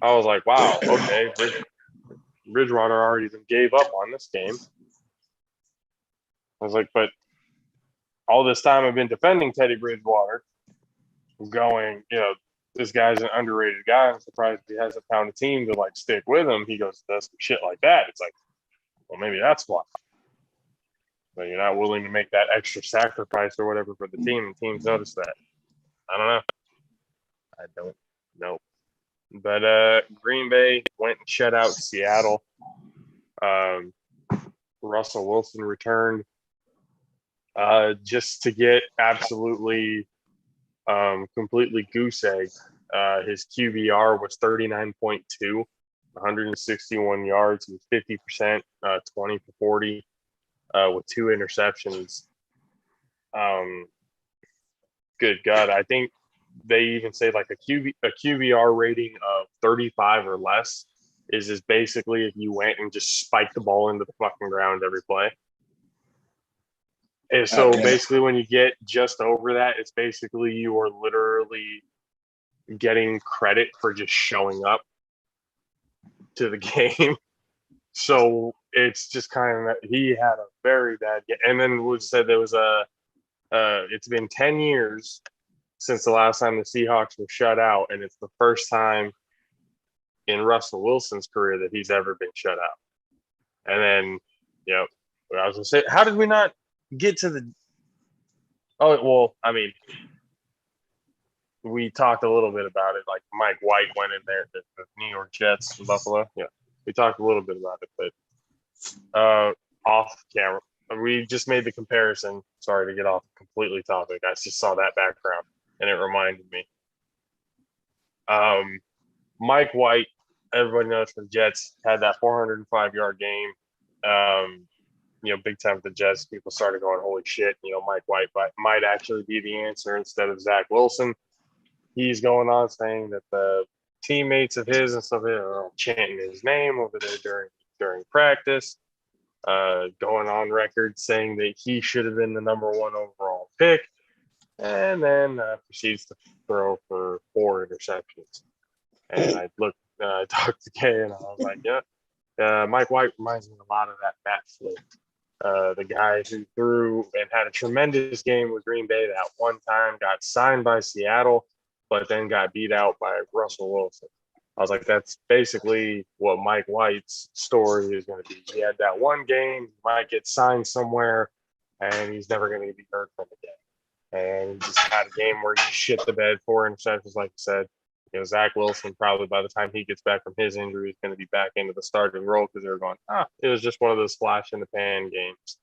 I was like, wow, okay. Bridgewater already gave up on this game. I was like, but all this time I've been defending Teddy Bridgewater, going, this guy's an underrated guy. I'm surprised he hasn't found a team to stick with him. He does some shit like that. It's like, well, maybe that's why. But you're not willing to make that extra sacrifice or whatever for the team, and teams notice that. I don't know. I don't know. But Green Bay went and shut out Seattle. Russell Wilson returned just to get absolutely completely goose egg. His QBR was 39.2. 161 yards and 50%, 20 for 40, with 2 interceptions. Good God, I think they even say like a QBR rating of 35 or less is just basically if you went and just spiked the ball into the fucking ground every play. And so basically when you get just over that, it's basically you are literally getting credit for just showing up to the game. So it's just kind of, he had a very bad game. And then we said there was it's been 10 years since the last time the Seahawks were shut out, and it's the first time in Russell Wilson's career that he's ever been shut out. And then, I was gonna say, how did we not get to the? Oh well, I mean, we talked a little bit about it. Like Mike White went in there, the New York Jets in Buffalo. Yeah, we talked a little bit about it, but off camera, we just made the comparison. Sorry to get off completely topic. I just saw that background and it reminded me. Mike White, everybody knows for the Jets, had that 405-yard game. Big time for the Jets. People started going, holy shit, Mike White might actually be the answer instead of Zach Wilson. He's going on saying that the teammates of his and stuff are chanting his name over there during practice, going on record saying that he should have been the number 1 overall pick, and then proceeds to throw for 4 interceptions. And I talked to Kay, and I was like, yeah, Mike White reminds me a lot of that bat flip. The guy who threw and had a tremendous game with Green Bay that one time, got signed by Seattle, but then got beat out by Russell Wilson. I was like, that's basically what Mike White's story is going to be. He had that one game, he might get signed somewhere, and he's never going to be heard from again. And he just had a game where he shit the bed, 4 interceptions, like you said. Zach Wilson, probably by the time he gets back from his injury, is going to be back into the starting role because they were going, it was just one of those flash in the pan games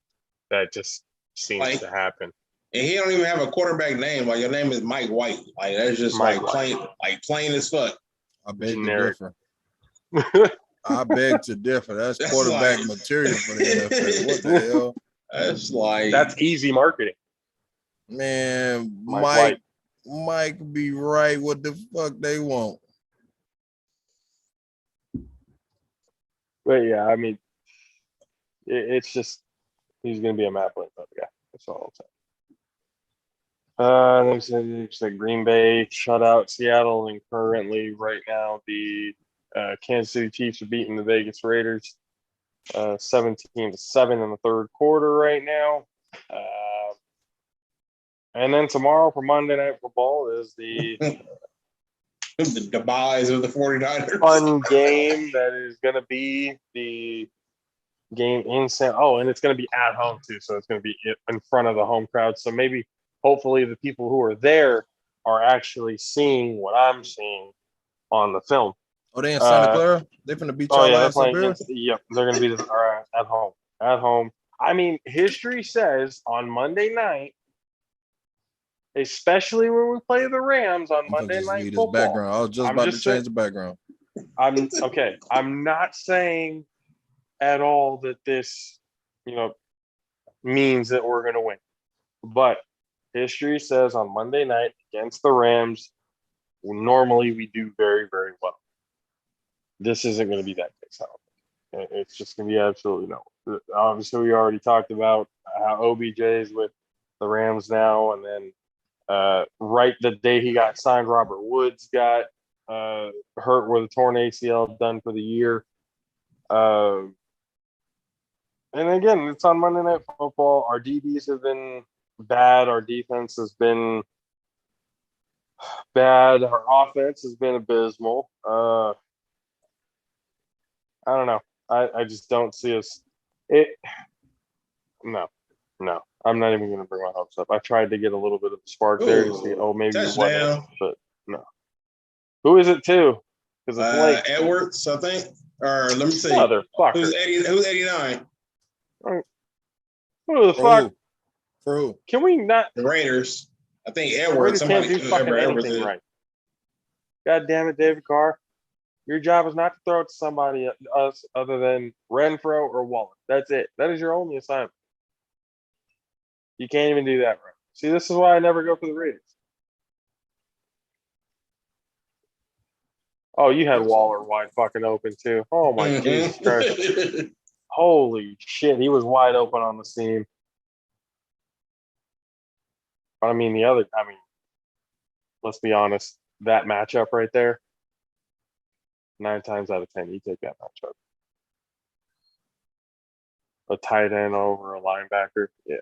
that just seems to happen. And he don't even have a quarterback name. Like, your name is Mike White. Like, that's just Mike plain as fuck. I beg to differ. I beg to differ. That's quarterback material for the NFL. What the hell? That's easy marketing. Man, Mike be right what the fuck they want. But yeah, I mean, it's just he's going to be a map play type of guy. That's all I'm saying. It's like Green Bay shut out Seattle, and currently right now the Kansas City Chiefs are beating the Vegas Raiders 17-7 in the third quarter right now. And then tomorrow for Monday Night Football is the demise of the 49ers. Fun game that is going to be the game in San. Oh, and it's going to be at home too, so it's going to be in front of the home crowd. So maybe, hopefully, the people who are there are actually seeing what I'm seeing on the film. Oh, they in Santa Clara? They're going to beat y'all ass up here? Yep, they're going to be at home. At home. I mean, history says on Monday night, especially when we play the Rams on Monday Night Football. Background. I was just about to change the background. I'm not saying at all that this, means that we're going to win. But history says on Monday night against the Rams, normally we do very, very well. This isn't going to be that case. It's just going to be absolutely no. Obviously, we already talked about how OBJ is with the Rams now, and then right the day he got signed, Robert Woods got hurt with a torn ACL, done for the year. And again, it's on Monday Night Football. Our DBs have been bad. Our defense has been bad. Our offense has been abysmal. I don't know. I just don't see us. No. I'm not even going to bring my hopes up. I tried to get a little bit of a spark there to see, maybe it wasn't, but no. Who is it to? Because it's late. Edwards, I think. Or let me see. Motherfucker. Who's 89? Who the fuck? For who? Can we not? The Raiders. I think Edwards. Raiders can't do fucking anything right. God damn it, David Carr. Your job is not to throw it to somebody else other than Renfro or Waller. That's it. That is your only assignment. You can't even do that right. See, this is why I never go for the Raiders. Oh, you had Waller wide fucking open too. Oh my Jesus Christ. Holy shit, he was wide open on the seam. I mean, let's be honest, that matchup right there, 9 times out of 10, you take that matchup. A tight end over a linebacker, yeah.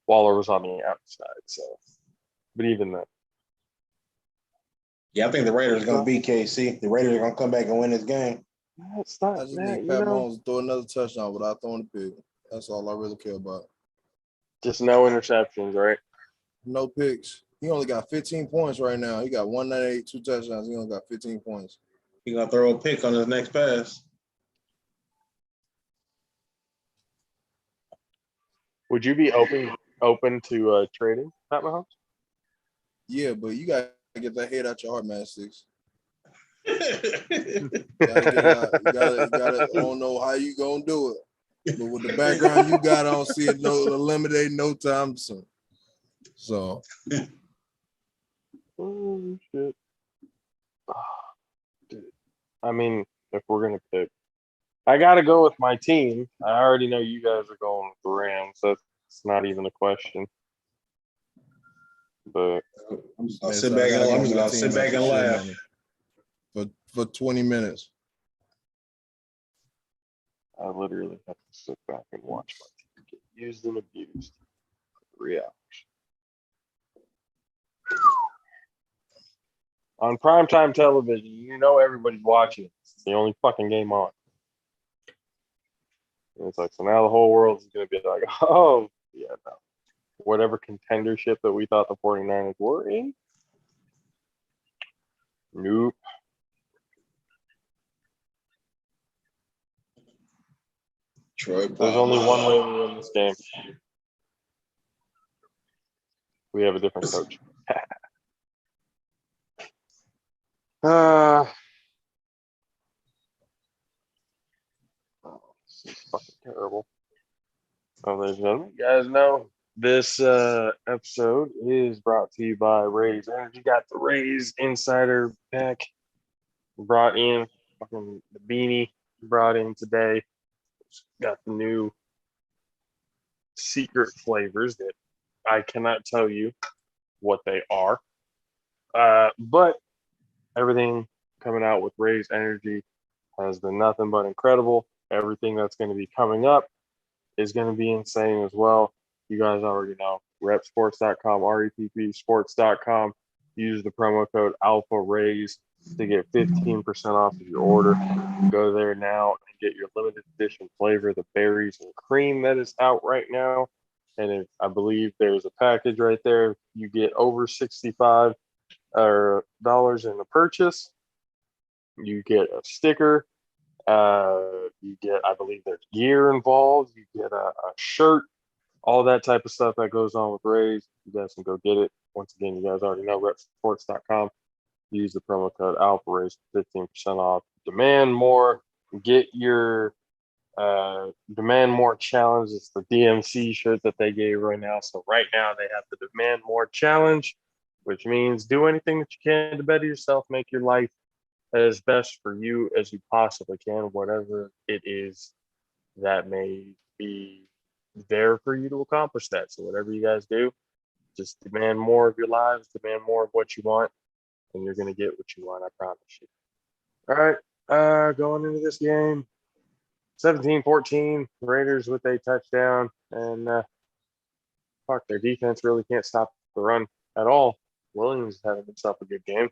Waller was on the outside, so. But even then. Yeah, I think the Raiders are going to beat KC. The Raiders are going to come back and win this game. It's not, I just need Pat Mahomes to throw another touchdown without throwing the pick. That's all I really care about. Just no interceptions, right? No picks. He only got 15 points right now. He got 198, 2 touchdowns. He only got 15 points. He going to throw a pick on his next pass. Would you be open to trading Pat Mahomes? Yeah, but you got to get that head out your heart, man, Six. You gotta get out. You gotta. I don't know how you gonna do it, but with the background you got, I don't see it eliminating no time soon. So. Oh shit. Dude. I mean, if we're gonna pick, I gotta go with my team. I already know you guys are going with the Rams. That's not even a question. But I'm just gonna sit back and laugh for 20 minutes. I literally have to sit back and watch my team get used and abused for 3 hours. On primetime television, you know everybody's watching. It's the only fucking game on. And it's like, so now the whole world is going to be like, oh, yeah, no. Whatever contendership that we thought the 49ers were in, nope. There's only one way we win this game. We have a different coach. Oh, this is fucking terrible. Oh, ladies and gentlemen, you guys know this episode is brought to you by Raise Energy. Got the Raise Insider pack brought in. Fucking the beanie brought in today. Got the new secret flavors that I cannot tell you what they are. But everything coming out with Raise Energy has been nothing but incredible. Everything that's going to be coming up is going to be insane as well. You guys already know. Repsports.com, REPP sports.com. Use the promo code ALPHARAISE to get 15% off of your order. Go there now and get your limited edition flavor, the berries and cream that is out right now. And I believe there's a package right there. You get over $65 in the purchase. You get a sticker. You get, I believe there's gear involved. You get a shirt, all that type of stuff that goes on with Raise. You guys can go get it. Once again, you guys already know repsports.com. Use the promo code ALPHARAISE for 15% off. Demand more. Get your Demand More challenge. It's the DMC shirt that they gave right now. So right now they have the Demand More challenge, which means do anything that you can to better yourself, make your life as best for you as you possibly can, whatever it is that may be there for you to accomplish that. So whatever you guys do, just demand more of your lives, demand more of what you want, and you're going to get what you want, I promise you. All right, going into this game, 17-14, Raiders with a touchdown, and fuck, their defense really can't stop the run at all. Williams having himself a good game.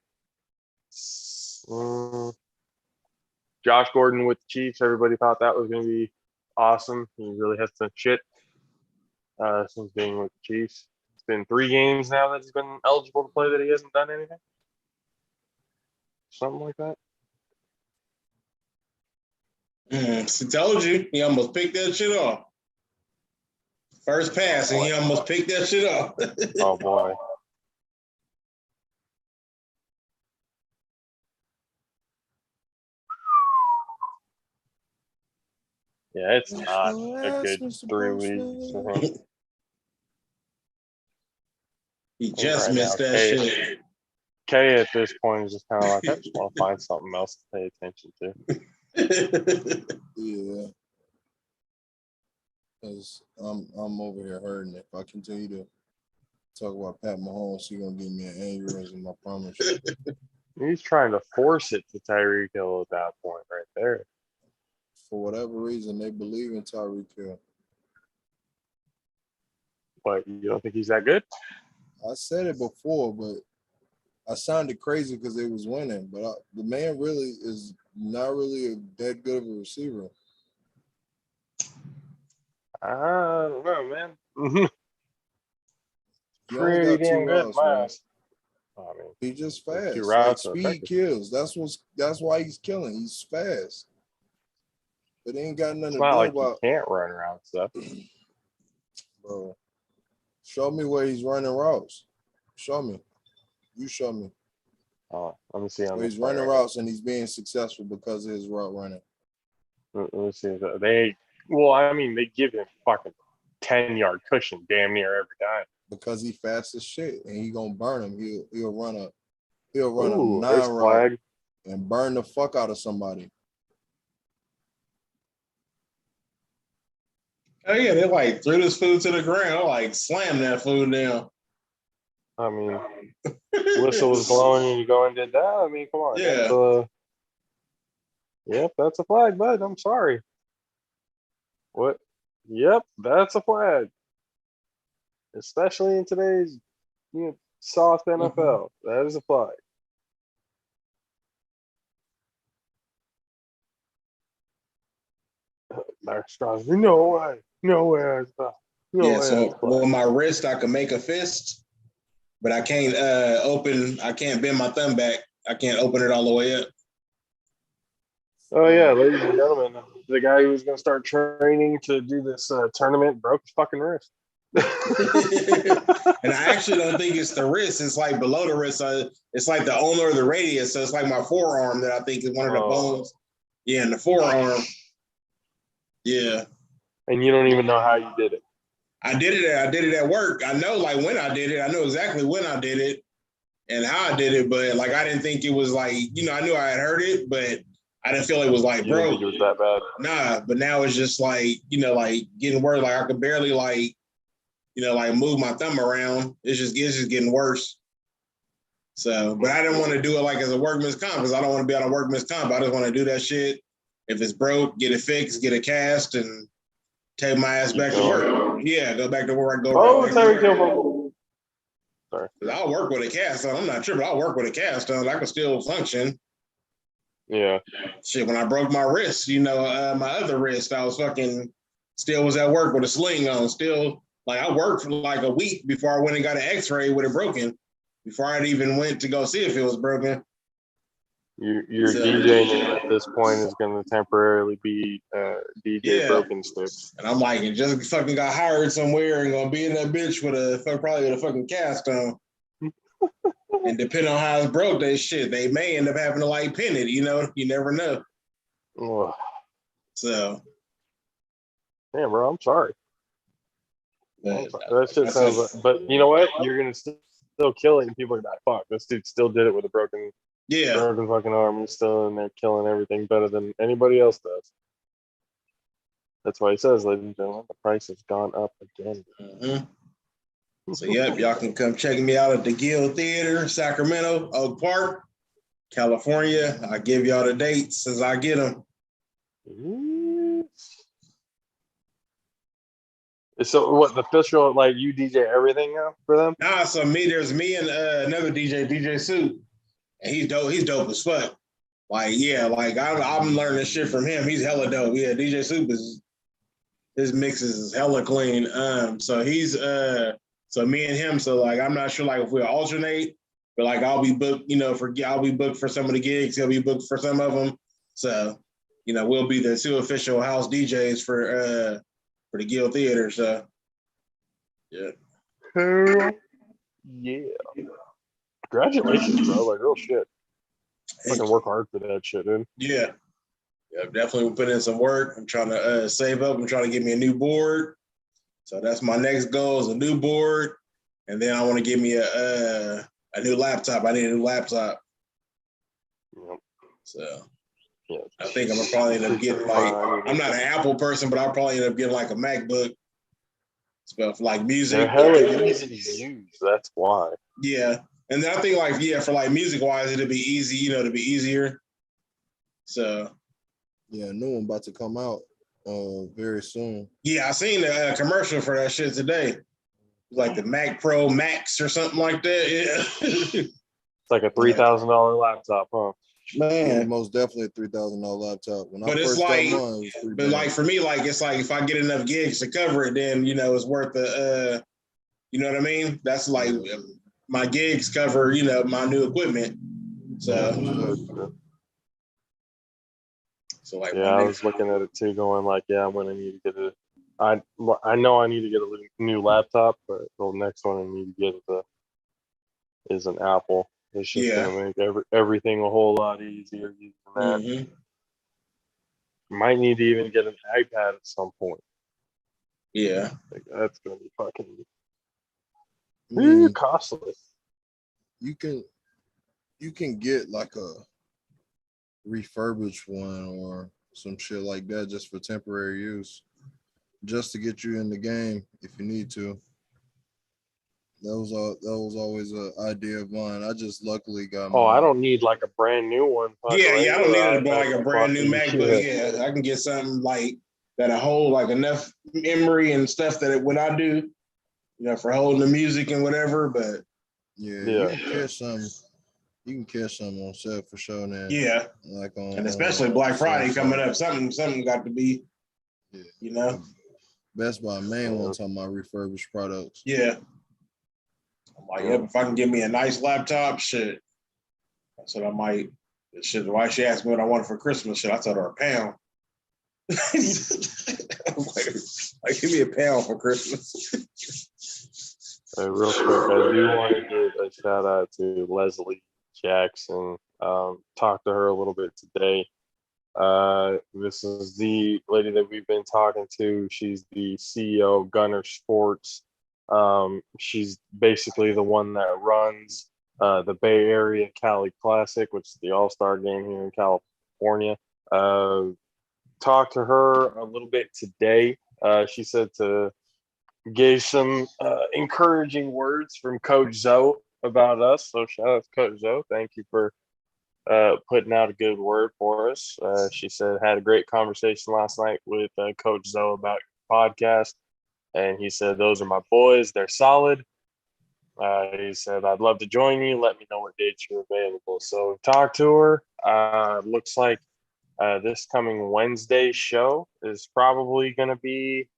Josh Gordon with the Chiefs, everybody thought that was going to be awesome. He really has done shit since being with the Chiefs. It's been 3 games now that he's been eligible to play that he hasn't done anything. Something like that. I told you, he almost picked that shit off. First pass, and he almost picked that shit off. Oh, boy. Yeah, it's not a good 3 weeks. He just Right missed now, that shit. K at this point is just kind of like, I just want to find something else to pay attention to. Yeah. Because I'm over here hurting. If I continue to talk about Pat Mahomes, you're gonna give me an aneurysm, I promise you. He's trying to force it to Tyreek Hill at that point right there. For whatever reason, they believe in Tyreek Hill. But you don't think he's that good? I said it before, but I sounded crazy because they was winning. But the man really is not really that good of a receiver. I don't know, man. He only Pretty got 2 damn good, routes, my man. ass. I mean, He just the 2 fast. Like routes are speed effective. kills. That's why he's killing. He's fast. But they ain't got nothing It's to not do like about. he can't run around stuff. Bro, show me where he's running routes. Show me. You show me. Let me see on Where this he's play running right routes and he's being successful because of his route running. here. Let me see. I mean, they give him fucking 10-yard cushion damn near every time. Because he fast as shit and he gonna burn him. He'll run a Ooh, 9 there's route flag. and burn the fuck out of somebody. Oh yeah, they like threw this food to the ground, like slam that food down. I mean, whistle was blowing and you go and did that. I mean, come on. Yeah. Yep, that's a flag, bud. I'm sorry. What? Yep, that's a flag. Especially in today's soft NFL. That is a flag. Mark Strauss, no way. No way. No Yeah, way. so with my wrist, I can make a fist, but I can't I can't bend my thumb back. I can't open it all the way up. Oh, yeah, ladies and gentlemen, the guy who was going to start training to do this tournament broke his fucking wrist. And I actually don't think it's the wrist. It's like below the wrist. It's like the ulnar or the radius. So it's like my forearm that I think is one of the bones. Yeah, in the forearm. Yeah. And you don't even know how you did it. I did it at work. I know like when I did it. I know exactly when I did it and how I did it. But like I didn't think it was like, I knew I had heard it, but I didn't feel it was like, You didn't think it was that bad? Nah, but now it's just like, like getting worse. Like I could barely like move my thumb around. It's just getting worse. So, but I didn't want to do it like as a workman's comp because I don't want to be on a workman's comp. I just want to do that shit. If it's broke, get it fixed, get it cast, and take my ass back to work. Yeah, go back to work. Tyreek Hill. Sorry. I'll work with a cast on. I'm not sure, but I'll work with a cast on. I can still function. Yeah. Shit, when I broke my wrist, my other wrist, I was still was at work with a sling on. Still, like I worked for like a week before I went and got an x-ray with it broken. Before I even went to go see if it was broken. Your DJ name at this point is going to temporarily be DJ Broken Sticks. And I'm like, it just fucking got hired somewhere and gonna be in that bitch probably with a fucking cast on. And depending on how it's broke, they may end up having to like pin it. You never know. Ugh. So, damn, bro, I'm sorry. That shit sounds like, but you know what? You're gonna still kill it, and people are like, "Fuck, this dude still did it with a broken fucking arm. He's still in there killing everything better than anybody else does." That's why he says, ladies and gentlemen, the price has gone up again. Mm-hmm. So, yep, y'all can come check me out at the Guild Theater, Sacramento, Oak Park, California. I give y'all the dates as I get them. So what, the official, like you DJ everything now for them? Nah, so there's me and another DJ Soup. And he's dope as fuck. Like, yeah, like I'm learning shit from him. He's hella dope. Yeah, DJ Soup his mixes is hella clean. So he's so me and him, so like I'm not sure like if we'll alternate, but like I'll be booked, I'll be booked for some of the gigs, he'll be booked for some of them. So, we'll be the 2 official house DJs for the Guild Theater. So yeah. Yeah. Congratulations, bro. Like real shit. Fucking work hard for that shit, dude. Yeah. Yeah, I've definitely put in some work. I'm trying to save up. I'm trying to get me a new board. So that's my next goal is a new board. And then I want to get me a new laptop. I need a new laptop. Yep. So Yeah. I think I'm gonna probably end up getting like, I'm not an Apple person, but I'll probably end up getting like a MacBook. Stuff like music. They're hella easy to use. That's why. Yeah. And then I think like, yeah, for like music wise, it'll be easy, you know, to be easier. So yeah, new one about to come out very soon. yeah, I seen a commercial for that shit today. Like the Mac Pro Max or something like that. Yeah. It's like a $3,000 laptop, huh? Man. Most definitely a $3,000 laptop. When but I it's first like, got mine, it was $3,000. but like for me, like it's like if I get enough gigs to cover it, then you know it's worth the you know what I mean? That's like my gigs cover, you know, my new equipment. So like yeah, I was looking at it too, going like, yeah, I'm gonna need to get I know I need to get a new laptop, but the next one I need to get is an Apple. It's just gonna make everything a whole lot easier using that. Mm-hmm. Might need to even get an iPad at some point. Yeah, like, that's gonna be fucking costly. You can get like a refurbished one or some shit like that just for temporary use, just to get you in the game if you need to. That was always an idea of mine. I just luckily got my. Oh, I don't need like a brand new one. Yeah, I don't need like a brand new MacBook. Yeah, I can get something like that'll hold like enough memory and stuff that when I do, you know, for holding the music and whatever. But you can catch some. You can catch some on set for sure now. Yeah, like on, and especially Black Friday coming up, something got to be. Yeah, you know. Best Buy main one talking about refurbished products. Yeah. I'm like, yep, if I can get me a nice laptop, shit. I said I might. Shit, why she asked me what I wanted for Christmas, shit, I told her £1. like, give me £1 for Christmas. Real quick, I do want to give a shout out to Leslie Jackson. Talked to her a little bit today. This is the lady that we've been talking to. She's the CEO of Gunner Sports. She's basically the one that runs the Bay Area Cali Classic, which is the all-star game here in California. Talked to her a little bit today. She said to give some encouraging words from Coach Zoe about us. So shout out to Coach Zoe. Thank you for putting out a good word for us. She said had a great conversation last night with Coach Zoe about your podcast. And he said, those are my boys. They're solid. He said, I'd love to join you. Let me know what dates you're available. So talk to her. Looks like this coming Wednesday show is probably going to be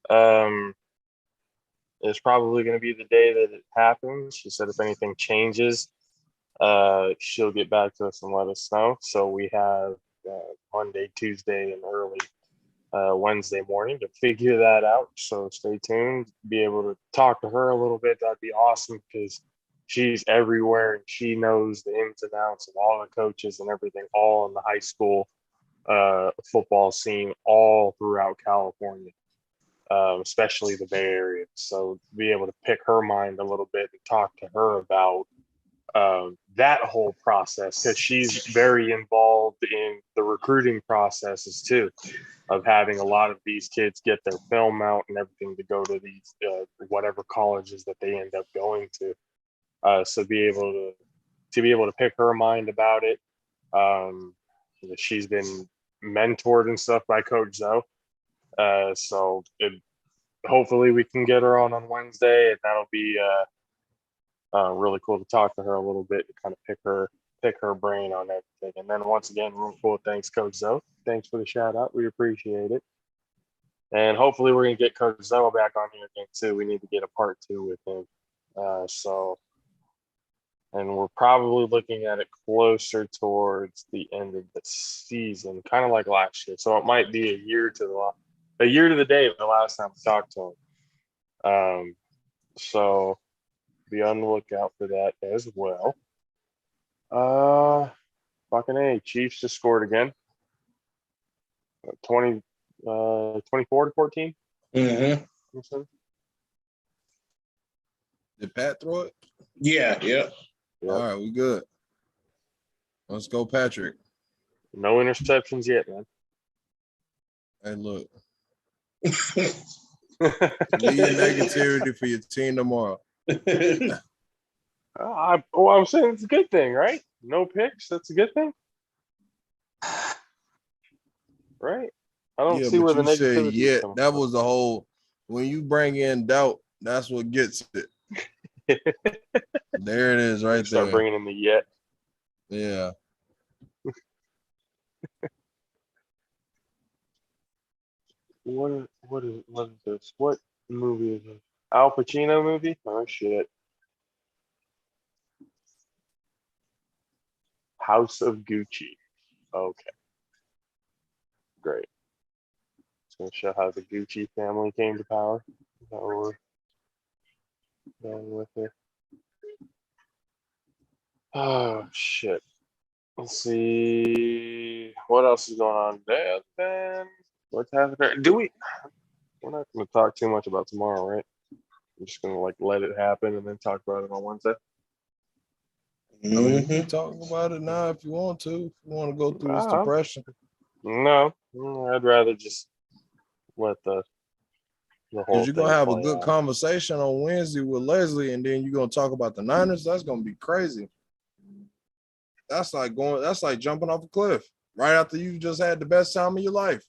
the day that it happens. She said if anything changes, she'll get back to us and let us know. So we have Monday, Tuesday, and early Wednesday morning to figure that out. So stay tuned. Be able to talk to her a little bit. That'd be awesome because she's everywhere and she knows the ins and outs of all the coaches and everything, all in the high school football scene all throughout California, especially the Bay Area. So be able to pick her mind a little bit and talk to her about that whole process, because she's very involved in the recruiting processes too, of having a lot of these kids get their film out and everything to go to these whatever colleges that they end up going to. So be able to pick her mind about it. She's been mentored and stuff by Coach Zoe. So hopefully we can get her on Wednesday, and that'll be really cool to talk to her a little bit, to kind of pick her brain on everything. And then once again, real cool. Thanks, Coach Zoe. Thanks for the shout out. We appreciate it. And hopefully we're going to get Coach Zoe back on here again too. We need to get a part 2 with him. And we're probably looking at it closer towards the end of the season, kind of like last year. So it might be a year to the day of the last time we talked to him. So be on the lookout for that as well. Fucking A, Chiefs just scored again. 20, 24-14. Mm-hmm. Did Pat throw it? Yeah. Yep. All right, we good. Let's go, Patrick. No interceptions yet, man. Hey, look. Leave your negativity for your team tomorrow. I'm saying it's a good thing, right? No picks. That's a good thing, right? I don't see but where the you said negativity is coming that from. was the whole. When you bring in doubt, that's what gets it. There it is, right Start there. bringing in the yet. Yeah. What is this? What movie is this? Al Pacino movie? Oh shit. House of Gucci. Okay. Great. It's gonna show how the Gucci family came to power. Is that what we're going with here? Oh shit. Let's see what else is going on there then. What's happening? We're not gonna talk too much about tomorrow, right? We're just gonna like let it happen and then talk about it on Wednesday. I mean, you can talk about it now if you want to. If you want to go through this depression. No, I'd rather just let the whole. Because you're gonna have a good conversation on Wednesday with Leslie, and then you're gonna talk about the Niners. That's gonna be crazy. That's like jumping off a cliff right after you just had the best time of your life.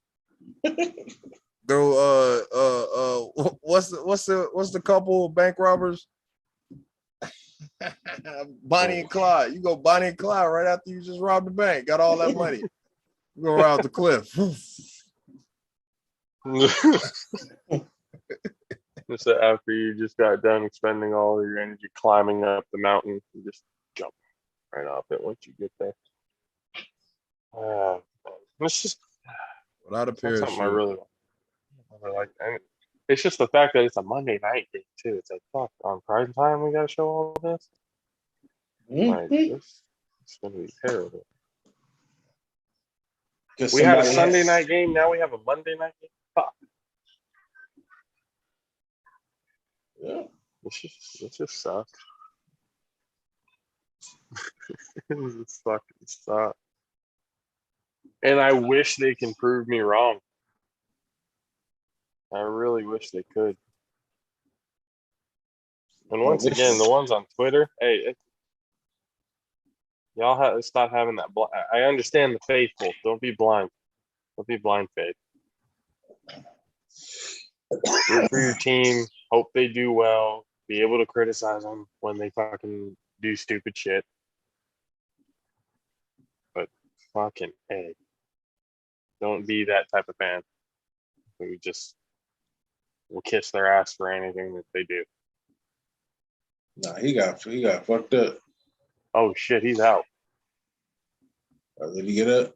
Go, what's the couple of bank robbers? Bonnie and Clyde. You go Bonnie and Clyde right after you just robbed the bank, got all that money. You go around the cliff. Just after you just got done expending all of your energy climbing up the mountain, you just jump right off it once you get there. It's just without a parachute. Something I really like. And it's just the fact that it's a Monday night game too. It's like fuck on prime time we gotta show all this. Like this, it's gonna be terrible. We had a Sunday night game. Now we have a Monday night game. Fuck. Yeah. It just sucks. It just fucking sucks. And I wish they can prove me wrong. I really wish they could. And once again, the ones on Twitter, hey, y'all have to stop having that. I understand the faithful. Don't be blind. Don't be blind faith. Root for your team. Hope they do well. Be able to criticize them when they fucking do stupid shit. But fucking hey, don't be that type of fan who just will kiss their ass for anything that they do. Nah, he got fucked up. Oh shit, he's out. Did he get up?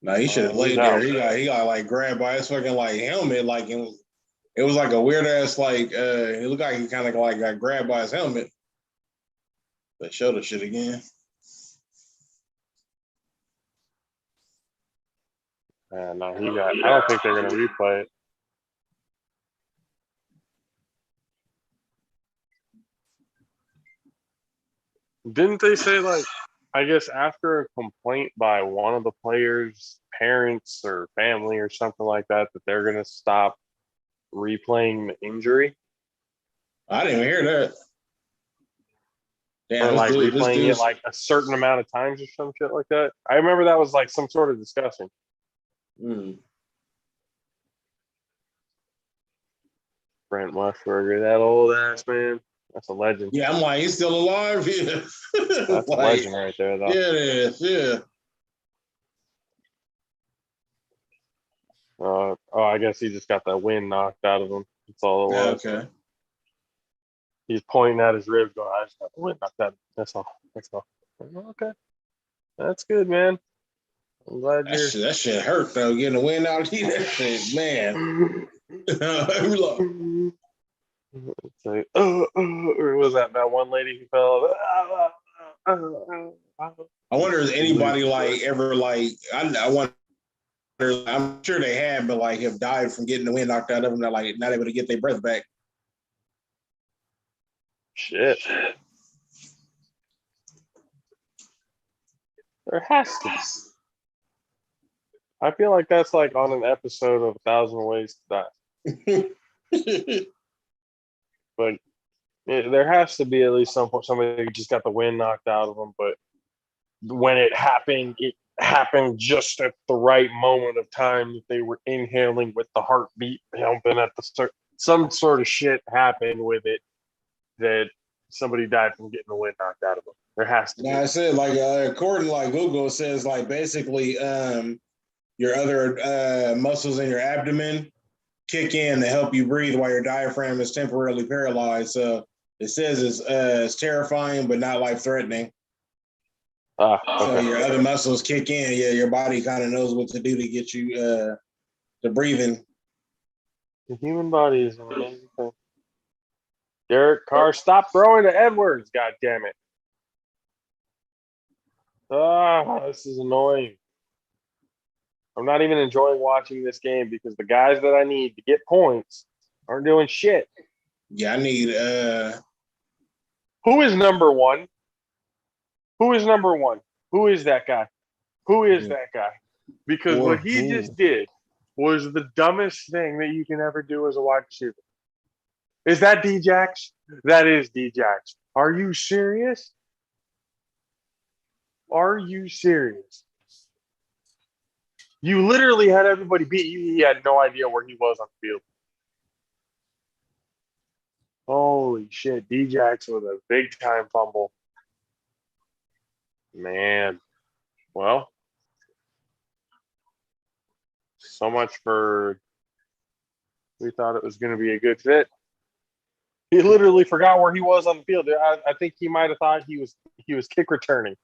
Nah, he should have laid there. He got like grabbed by his fucking like helmet, like it was like a weird ass like it looked like he kind of like got grabbed by his helmet. They showed the shit again. No, I don't think they're gonna replay it. Didn't they say like, I guess after a complaint by one of the players' parents or family or something like that they're gonna stop replaying the injury? I didn't even hear that. Damn, or like replaying it like a certain amount of times or some shit like that. I remember that was like some sort of discussion. Brent Musburger, that old ass man. That's a legend. Yeah, I'm like, he's still alive. Yeah. That's like, a legend right there, though. Yeah, it is. Yeah. I guess he just got that wind knocked out of him. That's all it was. Okay. He's pointing at his ribs, going, I just got the wind knocked out of him. That's all. Okay. That's good, man. I'm glad that shit hurt, though, getting the wind out of you. That shit, man. It's like, or was that one lady who fell? I wonder if anybody like ever like I wonder I'm sure they have, but like have died from getting the wind knocked out of them. They're like not able to get their breath back. Shit. There has to be. I feel like that's like on an episode of 1,000 Ways to Die. But there has to be at least somebody who just got the wind knocked out of them. But when it happened just at the right moment of time that they were inhaling with the heartbeat pumping at the start. Some sort of shit happened with it that somebody died from getting the wind knocked out of them. There has to be. Now I said like according to like Google, it says like basically your other muscles in your abdomen kick in to help you breathe while your diaphragm is temporarily paralyzed. So it says it's terrifying but not life threatening. Okay. So your other muscles kick in. Yeah, your body kind of knows what to do to get you to breathing. The human body is an amazing thing. Derek Carr, stop throwing to Edwards, god damn it. This is annoying. I'm not even enjoying watching this game because the guys that I need to get points aren't doing shit. Yeah, I need Who is number one? Who is number one? Who is that guy? Who is that guy? Because what he just did was the dumbest thing that you can ever do as a wide receiver. Is that D-Jax? That is D-Jax. Are you serious? Are you serious? You literally had everybody beat you. He had no idea where he was on the field. Holy shit. D-Jax with a big-time fumble. Man. Well, so much for we thought it was going to be a good fit. He literally forgot where he was on the field. I think he might have thought he was kick returning.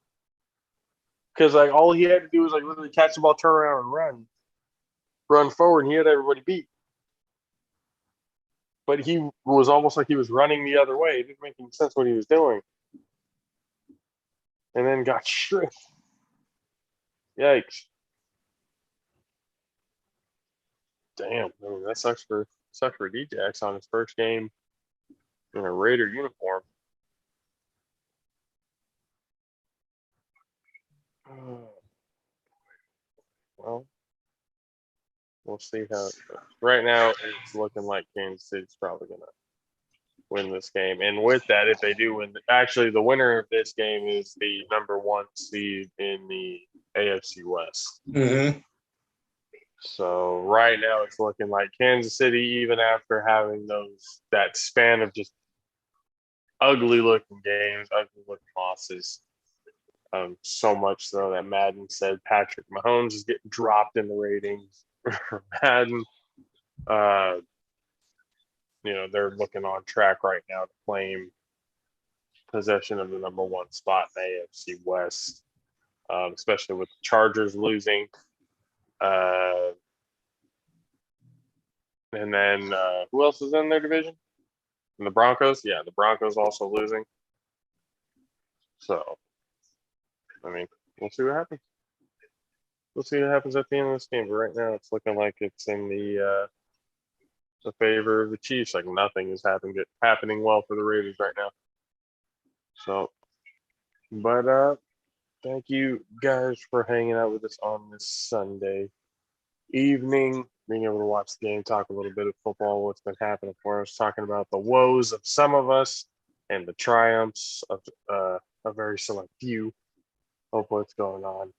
Because like all he had to do was like literally catch the ball, turn around, and run forward, and he had everybody beat. But he was almost like he was running the other way. It didn't make any sense what he was doing. And then got stripped. Yikes. Damn, I mean, that sucks for D-Jax on his first game in a Raider uniform. Well, we'll see how it goes. Right now, it's looking like Kansas City's probably going to win this game. And with that, if they do win, actually, the winner of this game is the number one seed in the AFC West. Mm-hmm. So right now, it's looking like Kansas City, even after having that span of just ugly-looking games, ugly-looking losses. So much so that Madden said Patrick Mahomes is getting dropped in the ratings for Madden. They're looking on track right now to claim possession of the number one spot in the AFC West, especially with the Chargers losing. And then who else is in their division? And the Broncos? Yeah, the Broncos also losing. So, I mean, we'll see what happens. We'll see what happens at the end of this game. But right now, it's looking like it's in the favor of the Chiefs. Like nothing is happening well for the Raiders right now. So, but thank you guys for hanging out with us on this Sunday evening, being able to watch the game, talk a little bit of football, what's been happening for us, talking about the woes of some of us and the triumphs of a very select few of what's going on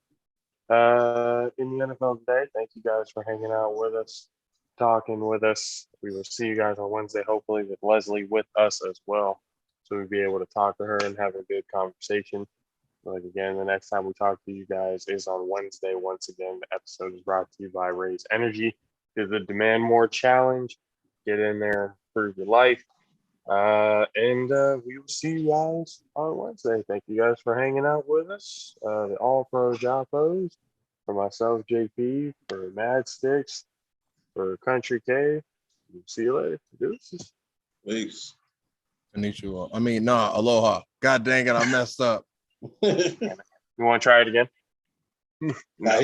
in the NFL today. Thank you guys for hanging out with us, talking with us. We will see you guys on Wednesday, hopefully with Leslie with us as well, so we'll be able to talk to her and have a good conversation. Like again, the next time we talk to you guys is on Wednesday. Once again, the episode is brought to you by Raise Energy. Do the Demand More Challenge. Get in there, improve your life. And we will see you guys on Wednesday. Thank you guys for hanging out with us. The All Pro JAFFOs, for myself, JP, for Mad Sticks, for Country K. See you later. Deuces. Peace. Konnichiwa. I mean, aloha. God dang it, I messed up. You want to try it again? No.